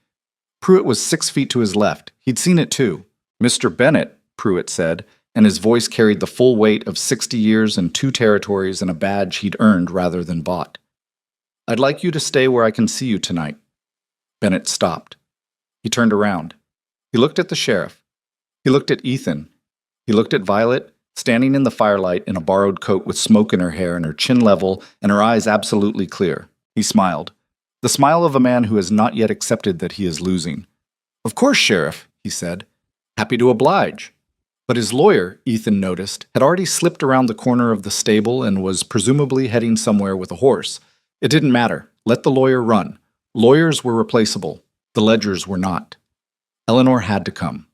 Pruitt was 6 feet to his left. He'd seen it too. "Mr. Bennett," Pruitt said, and his voice carried the full weight of 60 years and 2 territories and a badge he'd earned rather than bought. "I'd like you to stay where I can see you tonight." Bennett stopped. He turned around. He looked at the sheriff. He looked at Ethan. He looked at Violet, standing in the firelight in a borrowed coat with smoke in her hair and her chin level and her eyes absolutely clear. He smiled. The smile of a man who has not yet accepted that he is losing. "Of course, Sheriff," he said. "Happy to oblige." But his lawyer, Ethan noticed, had already slipped around the corner of the stable and was presumably heading somewhere with a horse. It didn't matter. Let the lawyer run. Lawyers were replaceable. The ledgers were not. Eleanor had to come.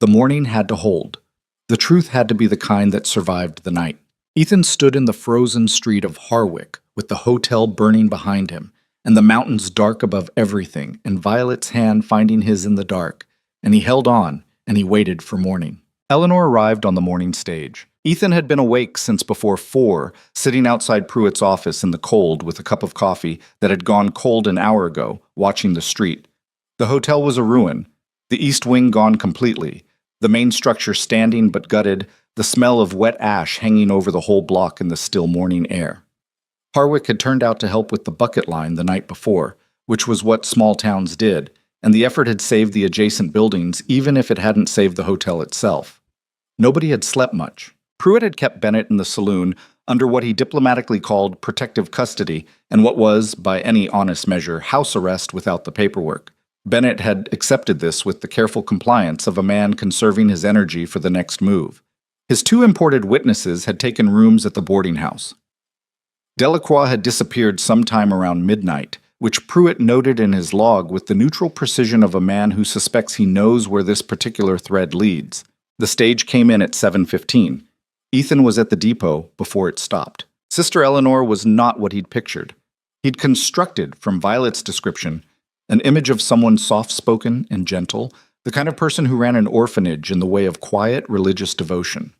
The morning had to hold. The truth had to be the kind that survived the night. Ethan stood in the frozen street of Harwick, with the hotel burning behind him, and the mountains dark above everything, and Violet's hand finding his in the dark, and he held on, and he waited for morning. Eleanor arrived on the morning stage. Ethan had been awake since before 4, sitting outside Pruitt's office in the cold with a cup of coffee that had gone cold an hour ago, watching the street. The hotel was a ruin, the east wing gone completely, the main structure standing but gutted, the smell of wet ash hanging over the whole block in the still morning air. Harwick had turned out to help with the bucket line the night before, which was what small towns did, and the effort had saved the adjacent buildings even if it hadn't saved the hotel itself. Nobody had slept much. Pruitt had kept Bennett in the saloon under what he diplomatically called protective custody and what was, by any honest measure, house arrest without the paperwork. Bennett had accepted this with the careful compliance of a man conserving his energy for the next move. His two imported witnesses had taken rooms at the boarding house. Delacroix had disappeared sometime around midnight, which Pruitt noted in his log with the neutral precision of a man who suspects he knows where this particular thread leads. The stage came in at 7:15. Ethan was at the depot before it stopped. Sister Eleanor was not what he'd pictured. He'd constructed, from Violet's description, an image of someone soft-spoken and gentle, the kind of person who ran an orphanage in the way of quiet religious devotion.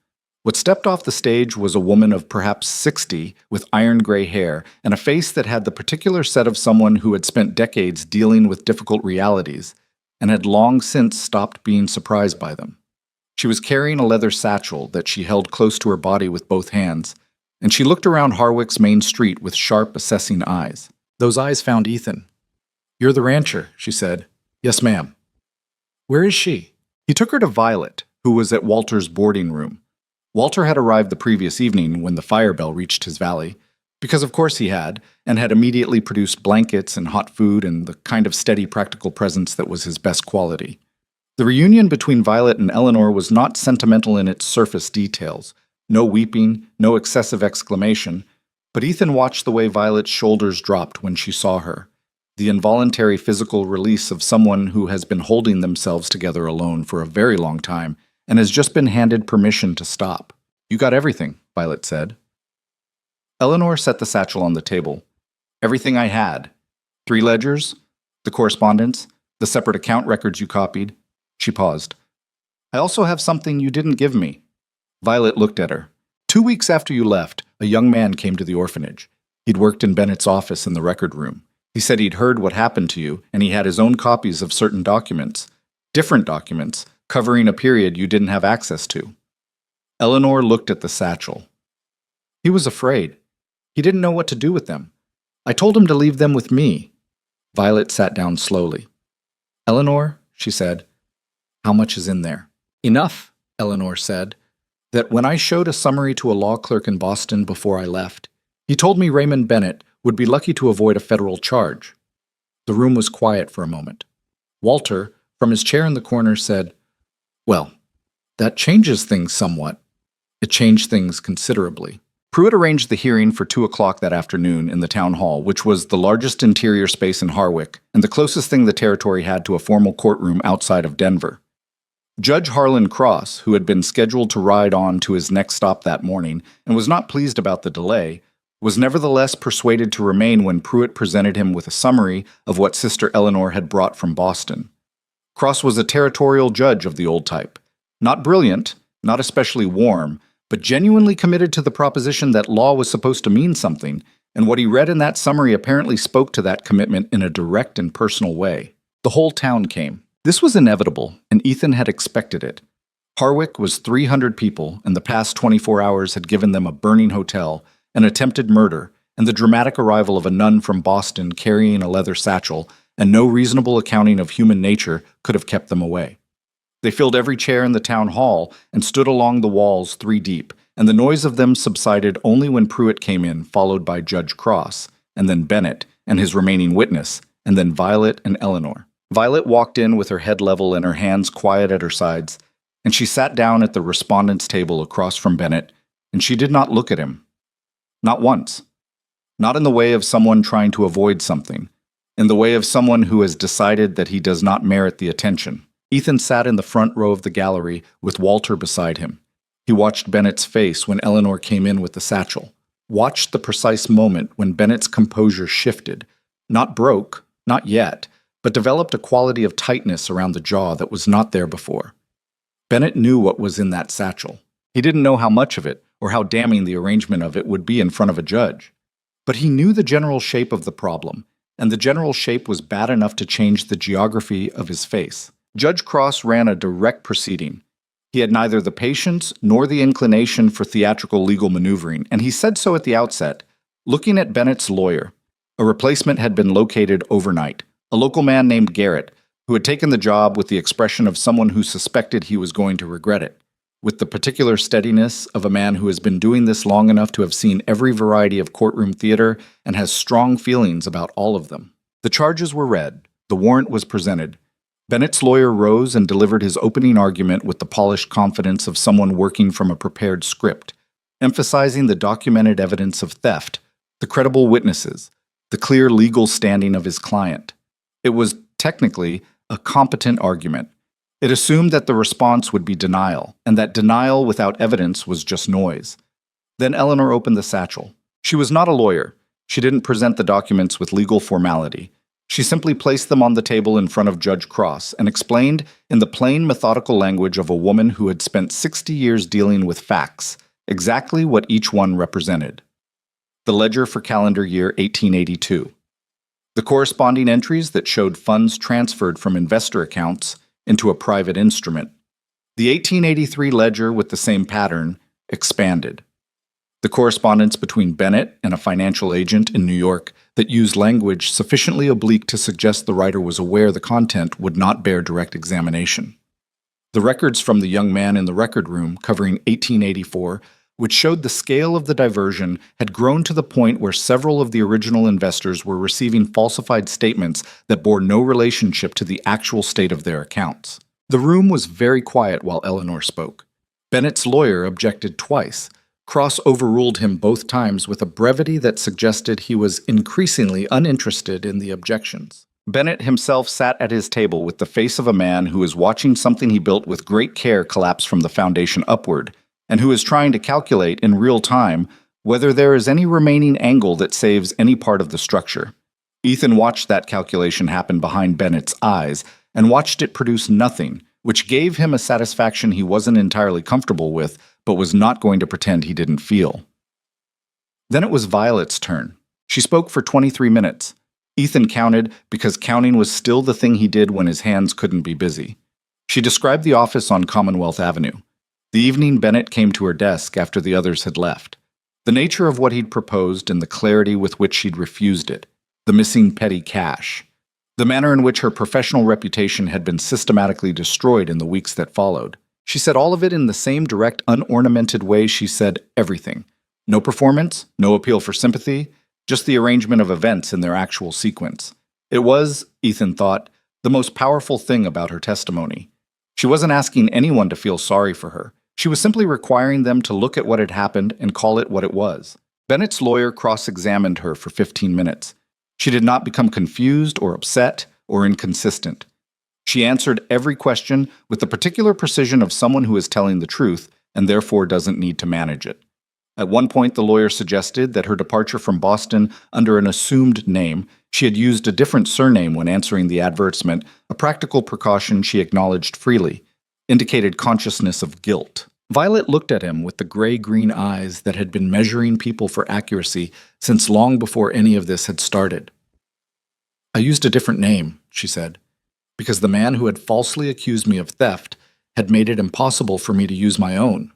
What stepped off the stage was a woman of perhaps 60 with iron-gray hair and a face that had the particular set of someone who had spent decades dealing with difficult realities and had long since stopped being surprised by them. She was carrying a leather satchel that she held close to her body with both hands, and she looked around Harwick's main street with sharp, assessing eyes. Those eyes found Ethan. "You're the rancher," she said. "Yes, ma'am." "Where is she?" He took her to Violet, who was at Walter's boarding room. Walter had arrived the previous evening when the fire bell reached his valley, because of course he had, and had immediately produced blankets and hot food and the kind of steady practical presence that was his best quality. The reunion between Violet and Eleanor was not sentimental in its surface details. No weeping, no excessive exclamation, but Ethan watched the way Violet's shoulders dropped when she saw her, the involuntary physical release of someone who has been holding themselves together alone for a very long time and has just been handed permission to stop. "You got everything," Violet said. Eleanor set the satchel on the table. "Everything I had. 3 ledgers, the correspondence, the separate account records you copied." She paused. "I also have something you didn't give me." Violet looked at her. 2 weeks after you left, a young man came to the orphanage. He'd worked in Bennett's office in the record room. He said he'd heard what happened to you, and he had his own copies of certain documents, different documents, covering a period you didn't have access to. Eleanor looked at the satchel. "He was afraid. He didn't know what to do with them. I told him to leave them with me." Violet sat down slowly. "Eleanor," she said, "how much is in there?" "Enough," Eleanor said, "that when I showed a summary to a law clerk in Boston before I left, he told me Raymond Bennett would be lucky to avoid a federal charge." The room was quiet for a moment. Walter, from his chair in the corner, said, "Well, that changes things somewhat." It changed things considerably. Pruitt arranged the hearing for 2 o'clock that afternoon in the town hall, which was the largest interior space in Harwick and the closest thing the territory had to a formal courtroom outside of Denver. Judge Harlan Cross, who had been scheduled to ride on to his next stop that morning and was not pleased about the delay, was nevertheless persuaded to remain when Pruitt presented him with a summary of what Sister Eleanor had brought from Boston. Cross was a territorial judge of the old type. Not brilliant, not especially warm, but genuinely committed to the proposition that law was supposed to mean something, and what he read in that summary apparently spoke to that commitment in a direct and personal way. The whole town came. This was inevitable, and Ethan had expected it. Harwick was 300 people, and the past 24 hours had given them a burning hotel, an attempted murder, and the dramatic arrival of a nun from Boston carrying a leather satchel, and no reasonable accounting of human nature could have kept them away. They filled every chair in the town hall and stood along the walls 3 deep, and the noise of them subsided only when Pruitt came in, followed by Judge Cross, and then Bennett and his remaining witness, and then Violet and Eleanor. Violet walked in with her head level and her hands quiet at her sides, and she sat down at the respondent's table across from Bennett, and she did not look at him. Not once. Not in the way of someone trying to avoid something, in the way of someone who has decided that he does not merit the attention. Ethan sat in the front row of the gallery with Walter beside him. He watched Bennett's face when Eleanor came in with the satchel, watched the precise moment when Bennett's composure shifted, not broke, not yet, but developed a quality of tightness around the jaw that was not there before. Bennett knew what was in that satchel. He didn't know how much of it, or how damning the arrangement of it would be in front of a judge. But he knew the general shape of the problem, and the general shape was bad enough to change the geography of his face. Judge Cross ran a direct proceeding. He had neither the patience nor the inclination for theatrical legal maneuvering, and he said so at the outset. Looking at Bennett's lawyer, a replacement had been located overnight, a local man named Garrett, who had taken the job with the expression of someone who suspected he was going to regret it, with the particular steadiness of a man who has been doing this long enough to have seen every variety of courtroom theater and has strong feelings about all of them. The charges were read. The warrant was presented. Bennett's lawyer rose and delivered his opening argument with the polished confidence of someone working from a prepared script, emphasizing the documented evidence of theft, the credible witnesses, the clear legal standing of his client. It was, technically, a competent argument. It assumed that the response would be denial, and that denial without evidence was just noise. Then Eleanor opened the satchel. She was not a lawyer. She didn't present the documents with legal formality. She simply placed them on the table in front of Judge Cross and explained, in the plain, methodical language of a woman who had spent 60 years dealing with facts, exactly what each one represented. The ledger for calendar year 1882. The corresponding entries that showed funds transferred from investor accounts into a private instrument. The 1883 ledger with the same pattern expanded. The correspondence between Bennett and a financial agent in New York that used language sufficiently oblique to suggest the writer was aware the content would not bear direct examination. The records from the young man in the record room covering 1884, which showed the scale of the diversion, had grown to the point where several of the original investors were receiving falsified statements that bore no relationship to the actual state of their accounts. The room was very quiet while Eleanor spoke. Bennett's lawyer objected twice. Cross overruled him both times with a brevity that suggested he was increasingly uninterested in the objections. Bennett himself sat at his table with the face of a man who is watching something he built with great care collapse from the foundation upward, and who is trying to calculate in real time whether there is any remaining angle that saves any part of the structure. Ethan watched that calculation happen behind Bennett's eyes, and watched it produce nothing, which gave him a satisfaction he wasn't entirely comfortable with, but was not going to pretend he didn't feel. Then it was Violet's turn. She spoke for 23 minutes. Ethan counted because counting was still the thing he did when his hands couldn't be busy. She described the office on Commonwealth Avenue. The evening Bennett came to her desk after the others had left. The nature of what he'd proposed and the clarity with which she'd refused it. The missing petty cash. The manner in which her professional reputation had been systematically destroyed in the weeks that followed. She said all of it in the same direct, unornamented way she said everything. No performance, no appeal for sympathy, just the arrangement of events in their actual sequence. It was, Ethan thought, the most powerful thing about her testimony. She wasn't asking anyone to feel sorry for her. She was simply requiring them to look at what had happened and call it what it was. Bennett's lawyer cross-examined her for 15 minutes. She did not become confused or upset or inconsistent. She answered every question with the particular precision of someone who is telling the truth and therefore doesn't need to manage it. At one point, the lawyer suggested that her departure from Boston under an assumed name, she had used a different surname when answering the advertisement, a practical precaution she acknowledged freely, indicated consciousness of guilt. Violet looked at him with the gray-green eyes that had been measuring people for accuracy since long before any of this had started. "I used a different name," she said, "because the man who had falsely accused me of theft had made it impossible for me to use my own.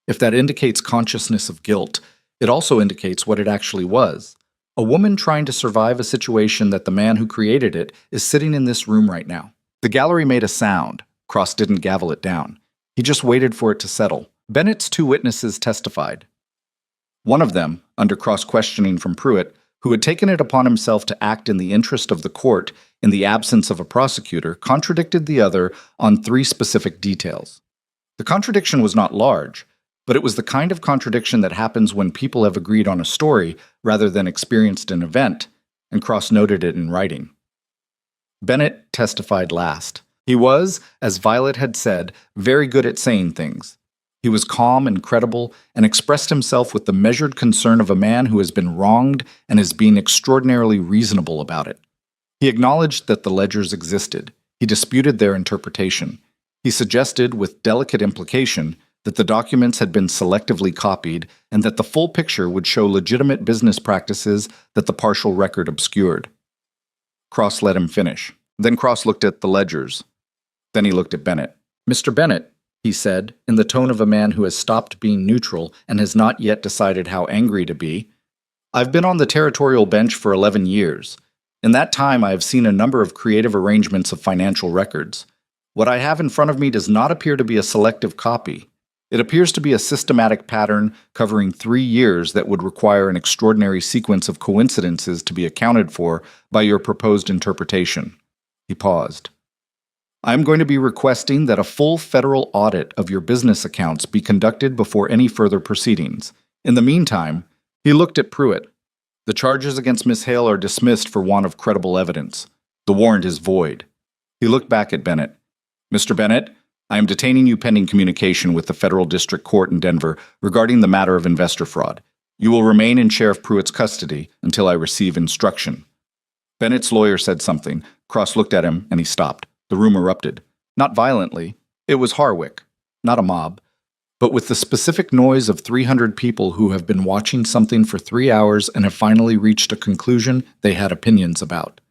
If that indicates consciousness of guilt, it also indicates what it actually was. A woman trying to survive a situation that the man who created it is sitting in this room right now." The gallery made a sound. Cross didn't gavel it down. He just waited for it to settle. Bennett's two witnesses testified. One of them, under cross-questioning from Pruitt, who had taken it upon himself to act in the interest of the court in the absence of a prosecutor, contradicted the other on 3 specific details. The contradiction was not large, but it was the kind of contradiction that happens when people have agreed on a story rather than experienced an event, and Cross noted it in writing. Bennett testified last. He was, as Violet had said, very good at saying things. He was calm and credible and expressed himself with the measured concern of a man who has been wronged and is being extraordinarily reasonable about it. He acknowledged that the ledgers existed. He disputed their interpretation. He suggested, with delicate implication, that the documents had been selectively copied and that the full picture would show legitimate business practices that the partial record obscured. Cross let him finish. Then Cross looked at the ledgers. Then he looked at Bennett. "Mr. Bennett, he said, in the tone of a man who has stopped being neutral and has not yet decided how angry to be. "I've been on the territorial bench for 11 years. In that time, I have seen a number of creative arrangements of financial records. What I have in front of me does not appear to be a selective copy. It appears to be a systematic pattern covering 3 years that would require an extraordinary sequence of coincidences to be accounted for by your proposed interpretation." He paused. "I am going to be requesting that a full federal audit of your business accounts be conducted before any further proceedings. In the meantime," he looked at Pruitt, "the charges against Miss Hale are dismissed for want of credible evidence. The warrant is void." He looked back at Bennett. "Mr. Bennett, I am detaining you pending communication with the Federal District Court in Denver regarding the matter of investor fraud. You will remain in Sheriff Pruitt's custody until I receive instruction." Bennett's lawyer said something. Cross looked at him, and he stopped. The room erupted. Not violently. It was Harwick, not a mob, but with the specific noise of 300 people who have been watching something for 3 hours and have finally reached a conclusion they had opinions about.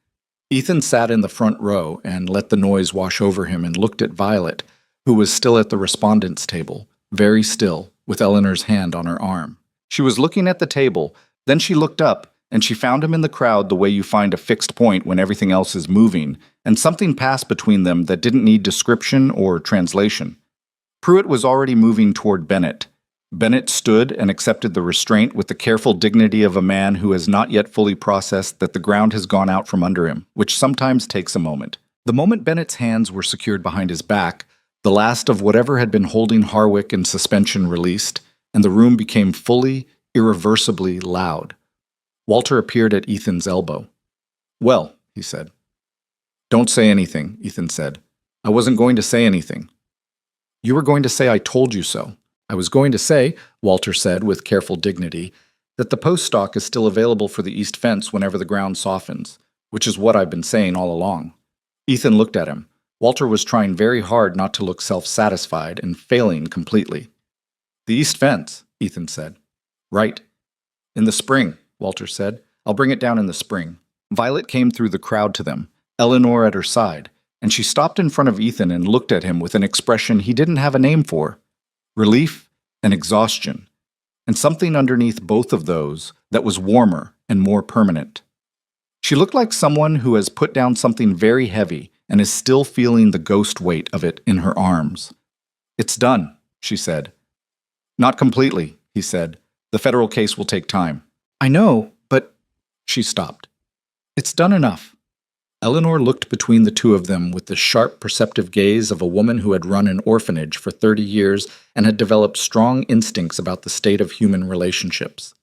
Ethan sat in the front row and let the noise wash over him and looked at Violet, who was still at the respondents' table, very still, with Eleanor's hand on her arm. She was looking at the table, then she looked up, and she found him in the crowd the way you find a fixed point when everything else is moving, and something passed between them that didn't need description or translation. Pruitt was already moving toward Bennett. Bennett stood and accepted the restraint with the careful dignity of a man who has not yet fully processed that the ground has gone out from under him, which sometimes takes a moment. The moment Bennett's hands were secured behind his back, the last of whatever had been holding Harwick in suspension released, and the room became fully, irreversibly loud. Walter appeared at Ethan's elbow. "Well," he said. "Don't say anything," Ethan said. "I wasn't going to say anything." "You were going to say I told you so." "I was going to say," Walter said with careful dignity, "that the post stock is still available for the east fence whenever the ground softens, which is what I've been saying all along." Ethan looked at him. Walter was trying very hard not to look self-satisfied and failing completely. "The east fence," Ethan said. "Right. In the spring," Walter said. "I'll bring it down in the spring." Violet came through the crowd to them, Eleanor at her side, and she stopped in front of Ethan and looked at him with an expression he didn't have a name for. Relief and exhaustion, and something underneath both of those that was warmer and more permanent. She looked like someone who has put down something very heavy and is still feeling the ghost weight of it in her arms. "It's done," she said. "Not completely," he said. "The federal case will take time." "I know, but—" She stopped. "It's done enough." Eleanor looked between the two of them with the sharp, perceptive gaze of a woman who had run an orphanage for 30 years and had developed strong instincts about the state of human relationships.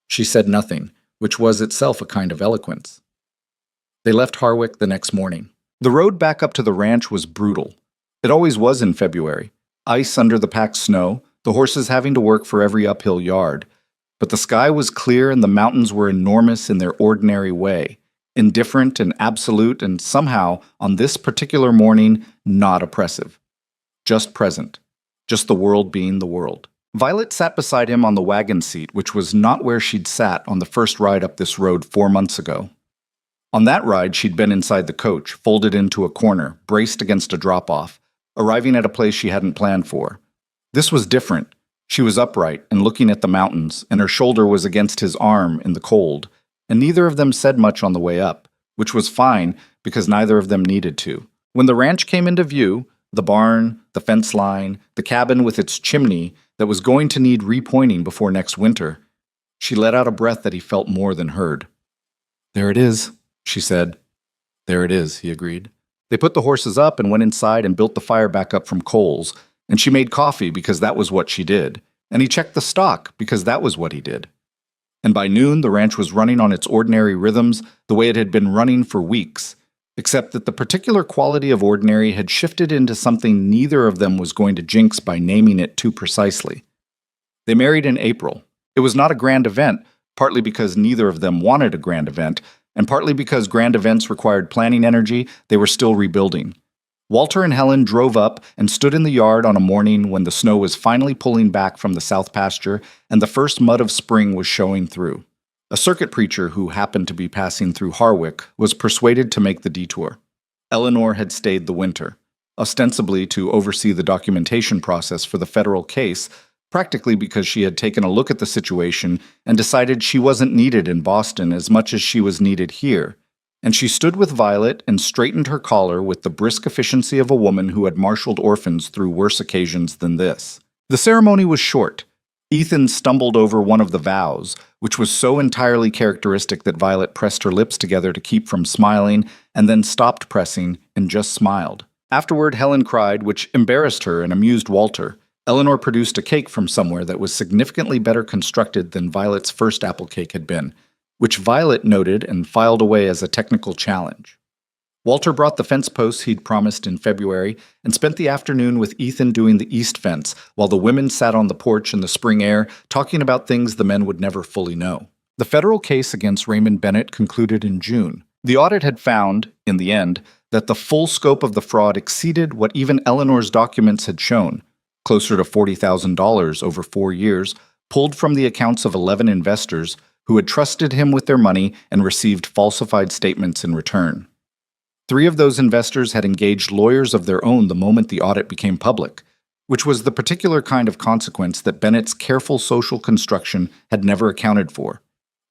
She said nothing, which was itself a kind of eloquence. They left Harwick the next morning. The road back up to the ranch was brutal. It always was in February. Ice under the packed snow, the horses having to work for every uphill yard. But the sky was clear and the mountains were enormous in their ordinary way, indifferent and absolute and somehow, on this particular morning, not oppressive. Just present. Just the world being the world. Violet sat beside him on the wagon seat, which was not where she'd sat on the first ride up this road 4 months ago. On that ride, she'd been inside the coach, folded into a corner, braced against a drop-off, arriving at a place she hadn't planned for. This was different. She was upright and looking at the mountains, and her shoulder was against his arm in the cold, and neither of them said much on the way up, which was fine because neither of them needed to. When the ranch came into view, the barn, the fence line, the cabin with its chimney that was going to need repointing before next winter, she let out a breath that he felt more than heard. "There it is," she said. "There it is," he agreed. They put the horses up and went inside and built the fire back up from coals, and she made coffee because that was what she did, and he checked the stock because that was what he did. And by noon, the ranch was running on its ordinary rhythms the way it had been running for weeks, except that the particular quality of ordinary had shifted into something neither of them was going to jinx by naming it too precisely. They married in April. It was not a grand event, partly because neither of them wanted a grand event, and partly because grand events required planning energy they were still rebuilding. Walter and Helen drove up and stood in the yard on a morning when the snow was finally pulling back from the south pasture and the first mud of spring was showing through. A circuit preacher who happened to be passing through Harwick was persuaded to make the detour. Eleanor had stayed the winter. ostensibly to oversee the documentation process for the federal case, practically because she had taken a look at the situation and decided she wasn't needed in Boston as much as she was needed here. And she stood with Violet and straightened her collar with the brisk efficiency of a woman who had marshaled orphans through worse occasions than this. The ceremony was short. Ethan stumbled over one of the vows, which was so entirely characteristic that Violet pressed her lips together to keep from smiling, and then stopped pressing and just smiled. Afterward, Helen cried, which embarrassed her and amused Walter. Eleanor produced a cake from somewhere that was significantly better constructed than Violet's first apple cake had been, which Violet noted and filed away as a technical challenge. Walter brought the fence posts he'd promised in February and spent the afternoon with Ethan doing the east fence, while the women sat on the porch in the spring air talking about things the men would never fully know. The federal case against Raymond Bennett concluded in June. The audit had found, in the end, that the full scope of the fraud exceeded what even Eleanor's documents had shown, closer to $40,000 over 4 years, pulled from the accounts of 11 investors who had trusted him with their money and received falsified statements in return. 3 of those investors had engaged lawyers of their own the moment the audit became public, which was the particular kind of consequence that Bennett's careful social construction had never accounted for: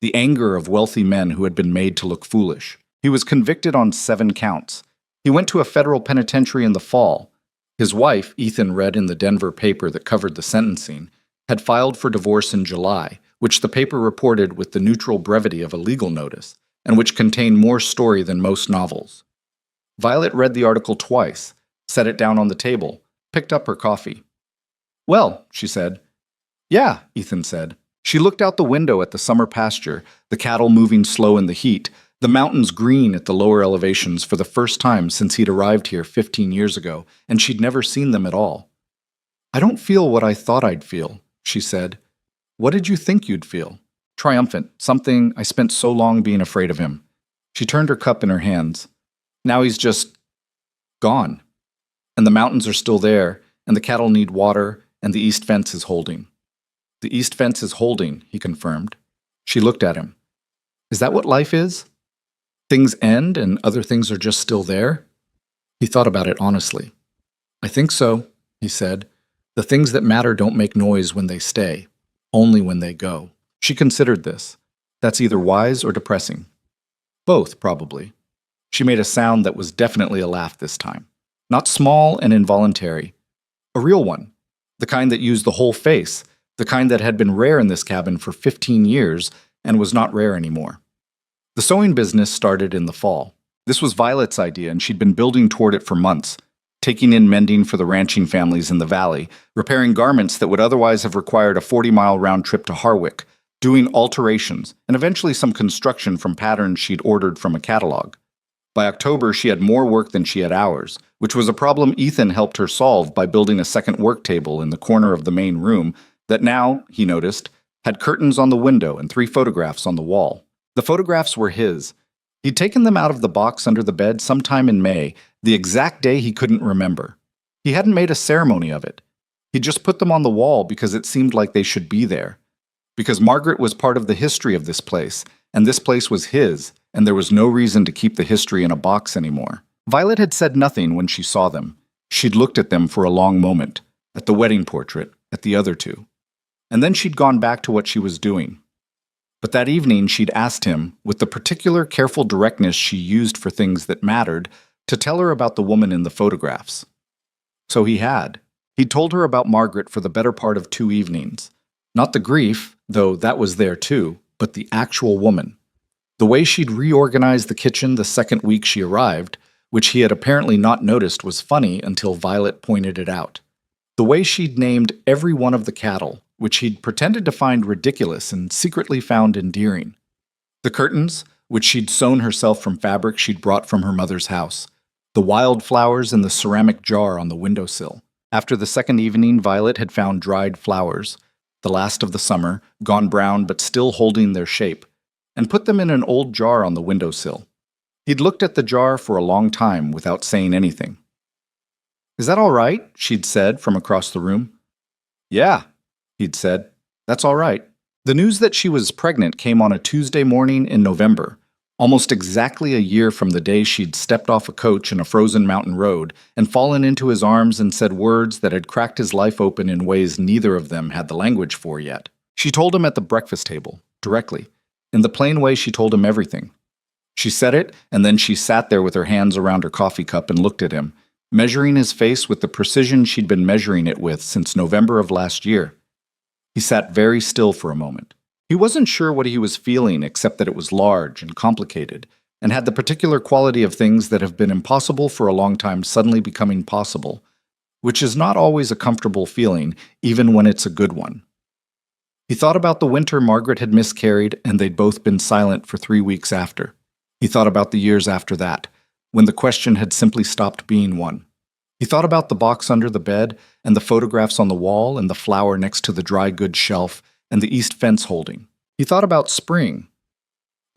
the anger of wealthy men who had been made to look foolish. He was convicted on 7 counts. He went to a federal penitentiary in the fall. His wife, Ethan read in the Denver paper that covered the sentencing, had filed for divorce in July, which the paper reported with the neutral brevity of a legal notice, and which contained more story than most novels. Violet read the article twice, set it down on the table, picked up her coffee. "Well," she said. "Yeah," Ethan said. She looked out the window at the summer pasture, the cattle moving slow in the heat, the mountains green at the lower elevations for the first time since he'd arrived here 15 years ago, and she'd never seen them at all. "I don't feel what I thought I'd feel," she said. "What did you think you'd feel?" "Triumphant, something I spent so long being afraid of him." She turned her cup in her hands. "Now he's just gone. And the mountains are still there, and the cattle need water, and the east fence is holding." "The east fence is holding," he confirmed. She looked at him. "Is that what life is? Things end and other things are just still there?" He thought about it honestly. "I think so," he said. "The things that matter don't make noise when they stay, only when they go." She considered this. That's either wise or depressing. Both, probably. She made a sound that was definitely a laugh this time. Not small and involuntary. A real one. The kind that used the whole face. The kind that had been rare in this cabin for 15 years and was not rare anymore. The sewing business started in the fall. This was Violet's idea, and she'd been building toward it for months, taking in mending for the ranching families in the valley, repairing garments that would otherwise have required a 40-mile round trip to Harwick, doing alterations, and eventually some construction from patterns she'd ordered from a catalog. By October, she had more work than she had hours, which was a problem Ethan helped her solve by building a second work table in the corner of the main room that now, he noticed, had curtains on the window and 3 photographs on the wall. The photographs were his. He'd taken them out of the box under the bed sometime in May, the exact day he couldn't remember. He hadn't made a ceremony of it. He'd just put them on the wall because it seemed like they should be there. Because Margaret was part of the history of this place, and this place was his, and there was no reason to keep the history in a box anymore. Violet had said nothing when she saw them. She'd looked at them for a long moment, at the wedding portrait, at the other 2. And then she'd gone back to what she was doing. But that evening she'd asked him, with the particular careful directness she used for things that mattered, to tell her about the woman in the photographs. So he had. He'd told her about Margaret for the better part of 2 evenings. Not the grief, though that was there too, but the actual woman. The way she'd reorganized the kitchen the second week she arrived, which he had apparently not noticed, was funny until Violet pointed it out. The way she'd named every one of the cattle, which he'd pretended to find ridiculous and secretly found endearing. The curtains, which she'd sewn herself from fabric she'd brought from her mother's house. The wildflowers in the ceramic jar on the windowsill. After the second evening, Violet had found dried flowers, the last of the summer, gone brown but still holding their shape, and put them in an old jar on the windowsill. He'd looked at the jar for a long time without saying anything. "Is that all right?" she'd said from across the room. "Yeah," he'd said. "That's all right." The news that she was pregnant came on a Tuesday morning in November, Almost exactly a year from the day she'd stepped off a coach in a frozen mountain road and fallen into his arms and said words that had cracked his life open in ways neither of them had the language for yet. She told him at the breakfast table, directly, in the plain way she told him everything. She said it, and then she sat there with her hands around her coffee cup and looked at him, measuring his face with the precision she'd been measuring it with since November of last year. He sat very still for a moment. He wasn't sure what he was feeling except that it was large and complicated, and had the particular quality of things that have been impossible for a long time suddenly becoming possible, which is not always a comfortable feeling, even when it's a good one. He thought about the winter Margaret had miscarried, and they'd both been silent for 3 weeks after. He thought about the years after that, when the question had simply stopped being one. He thought about the box under the bed, and the photographs on the wall, and the flower next to the dry goods shelf, and the east fence holding. He thought about spring.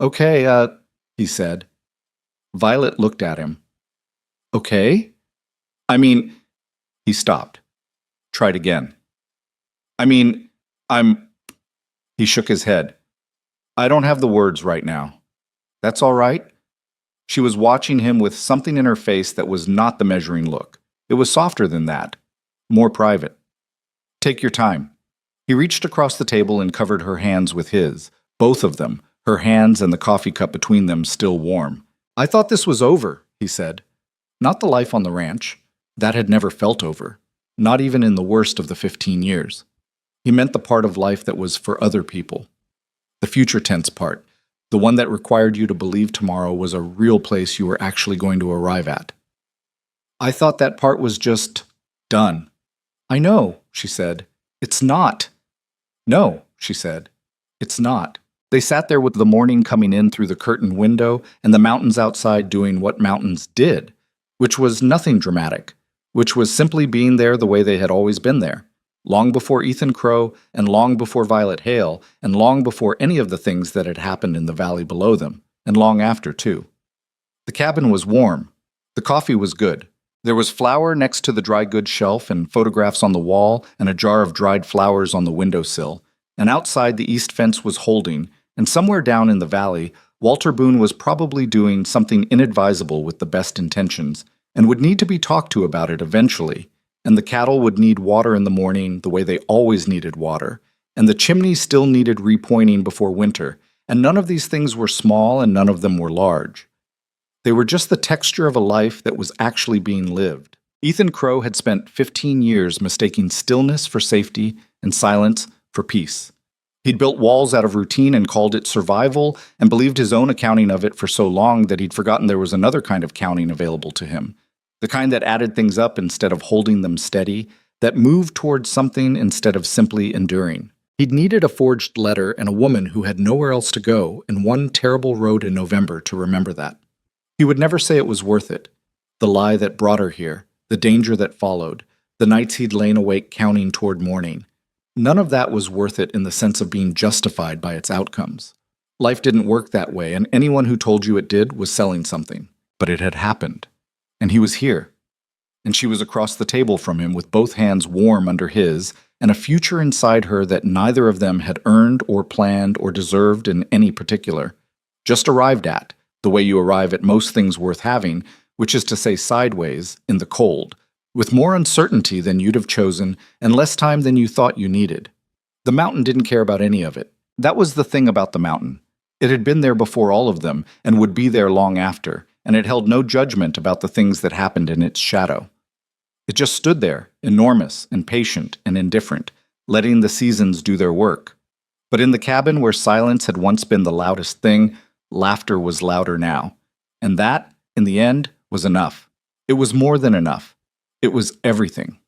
Okay, he said. Violet looked at him. Okay? I mean, he stopped. Tried again. I mean, He shook his head. I don't have the words right now. That's all right? She was watching him with something in her face that was not the measuring look. It was softer than that, more private. Take your time. He reached across the table and covered her hands with his, both of them, her hands and the coffee cup between them still warm. I thought this was over, he said. Not the life on the ranch. That had never felt over, not even in the worst of the 15 years. He meant the part of life that was for other people. The future tense part, the one that required you to believe tomorrow was a real place you were actually going to arrive at. I thought that part was just done. I know, she said. It's not. No, she said. It's not. They sat there with the morning coming in through the curtained window and the mountains outside doing what mountains did, which was nothing dramatic, which was simply being there the way they had always been there, long before Ethan Crow and long before Violet Hale and long before any of the things that had happened in the valley below them, and long after, too. The cabin was warm. The coffee was good. There was flour next to the dry goods shelf and photographs on the wall and a jar of dried flowers on the windowsill, and outside the east fence was holding, and somewhere down in the valley, Walter Boone was probably doing something inadvisable with the best intentions, and would need to be talked to about it eventually, and the cattle would need water in the morning the way they always needed water, and the chimney still needed repointing before winter, and none of these things were small and none of them were large. They were just the texture of a life that was actually being lived. Ethan Crow had spent 15 years mistaking stillness for safety and silence for peace. He'd built walls out of routine and called it survival, and believed his own accounting of it for so long that he'd forgotten there was another kind of counting available to him. The kind that added things up instead of holding them steady, that moved towards something instead of simply enduring. He'd needed a forged letter and a woman who had nowhere else to go, and one terrible road in November to remember that. He would never say it was worth it. The lie that brought her here, the danger that followed, the nights he'd lain awake counting toward morning. None of that was worth it in the sense of being justified by its outcomes. Life didn't work that way, and anyone who told you it did was selling something. But it had happened. And he was here. And she was across the table from him with both hands warm under his, and a future inside her that neither of them had earned or planned or deserved in any particular. Just arrived at, the way you arrive at most things worth having, which is to say sideways, in the cold, with more uncertainty than you'd have chosen and less time than you thought you needed. The mountain didn't care about any of it. That was the thing about the mountain. It had been there before all of them and would be there long after, and it held no judgment about the things that happened in its shadow. It just stood there, enormous and patient and indifferent, letting the seasons do their work. But in the cabin where silence had once been the loudest thing, laughter was louder now. And that, in the end, was enough. It was more than enough. It was everything.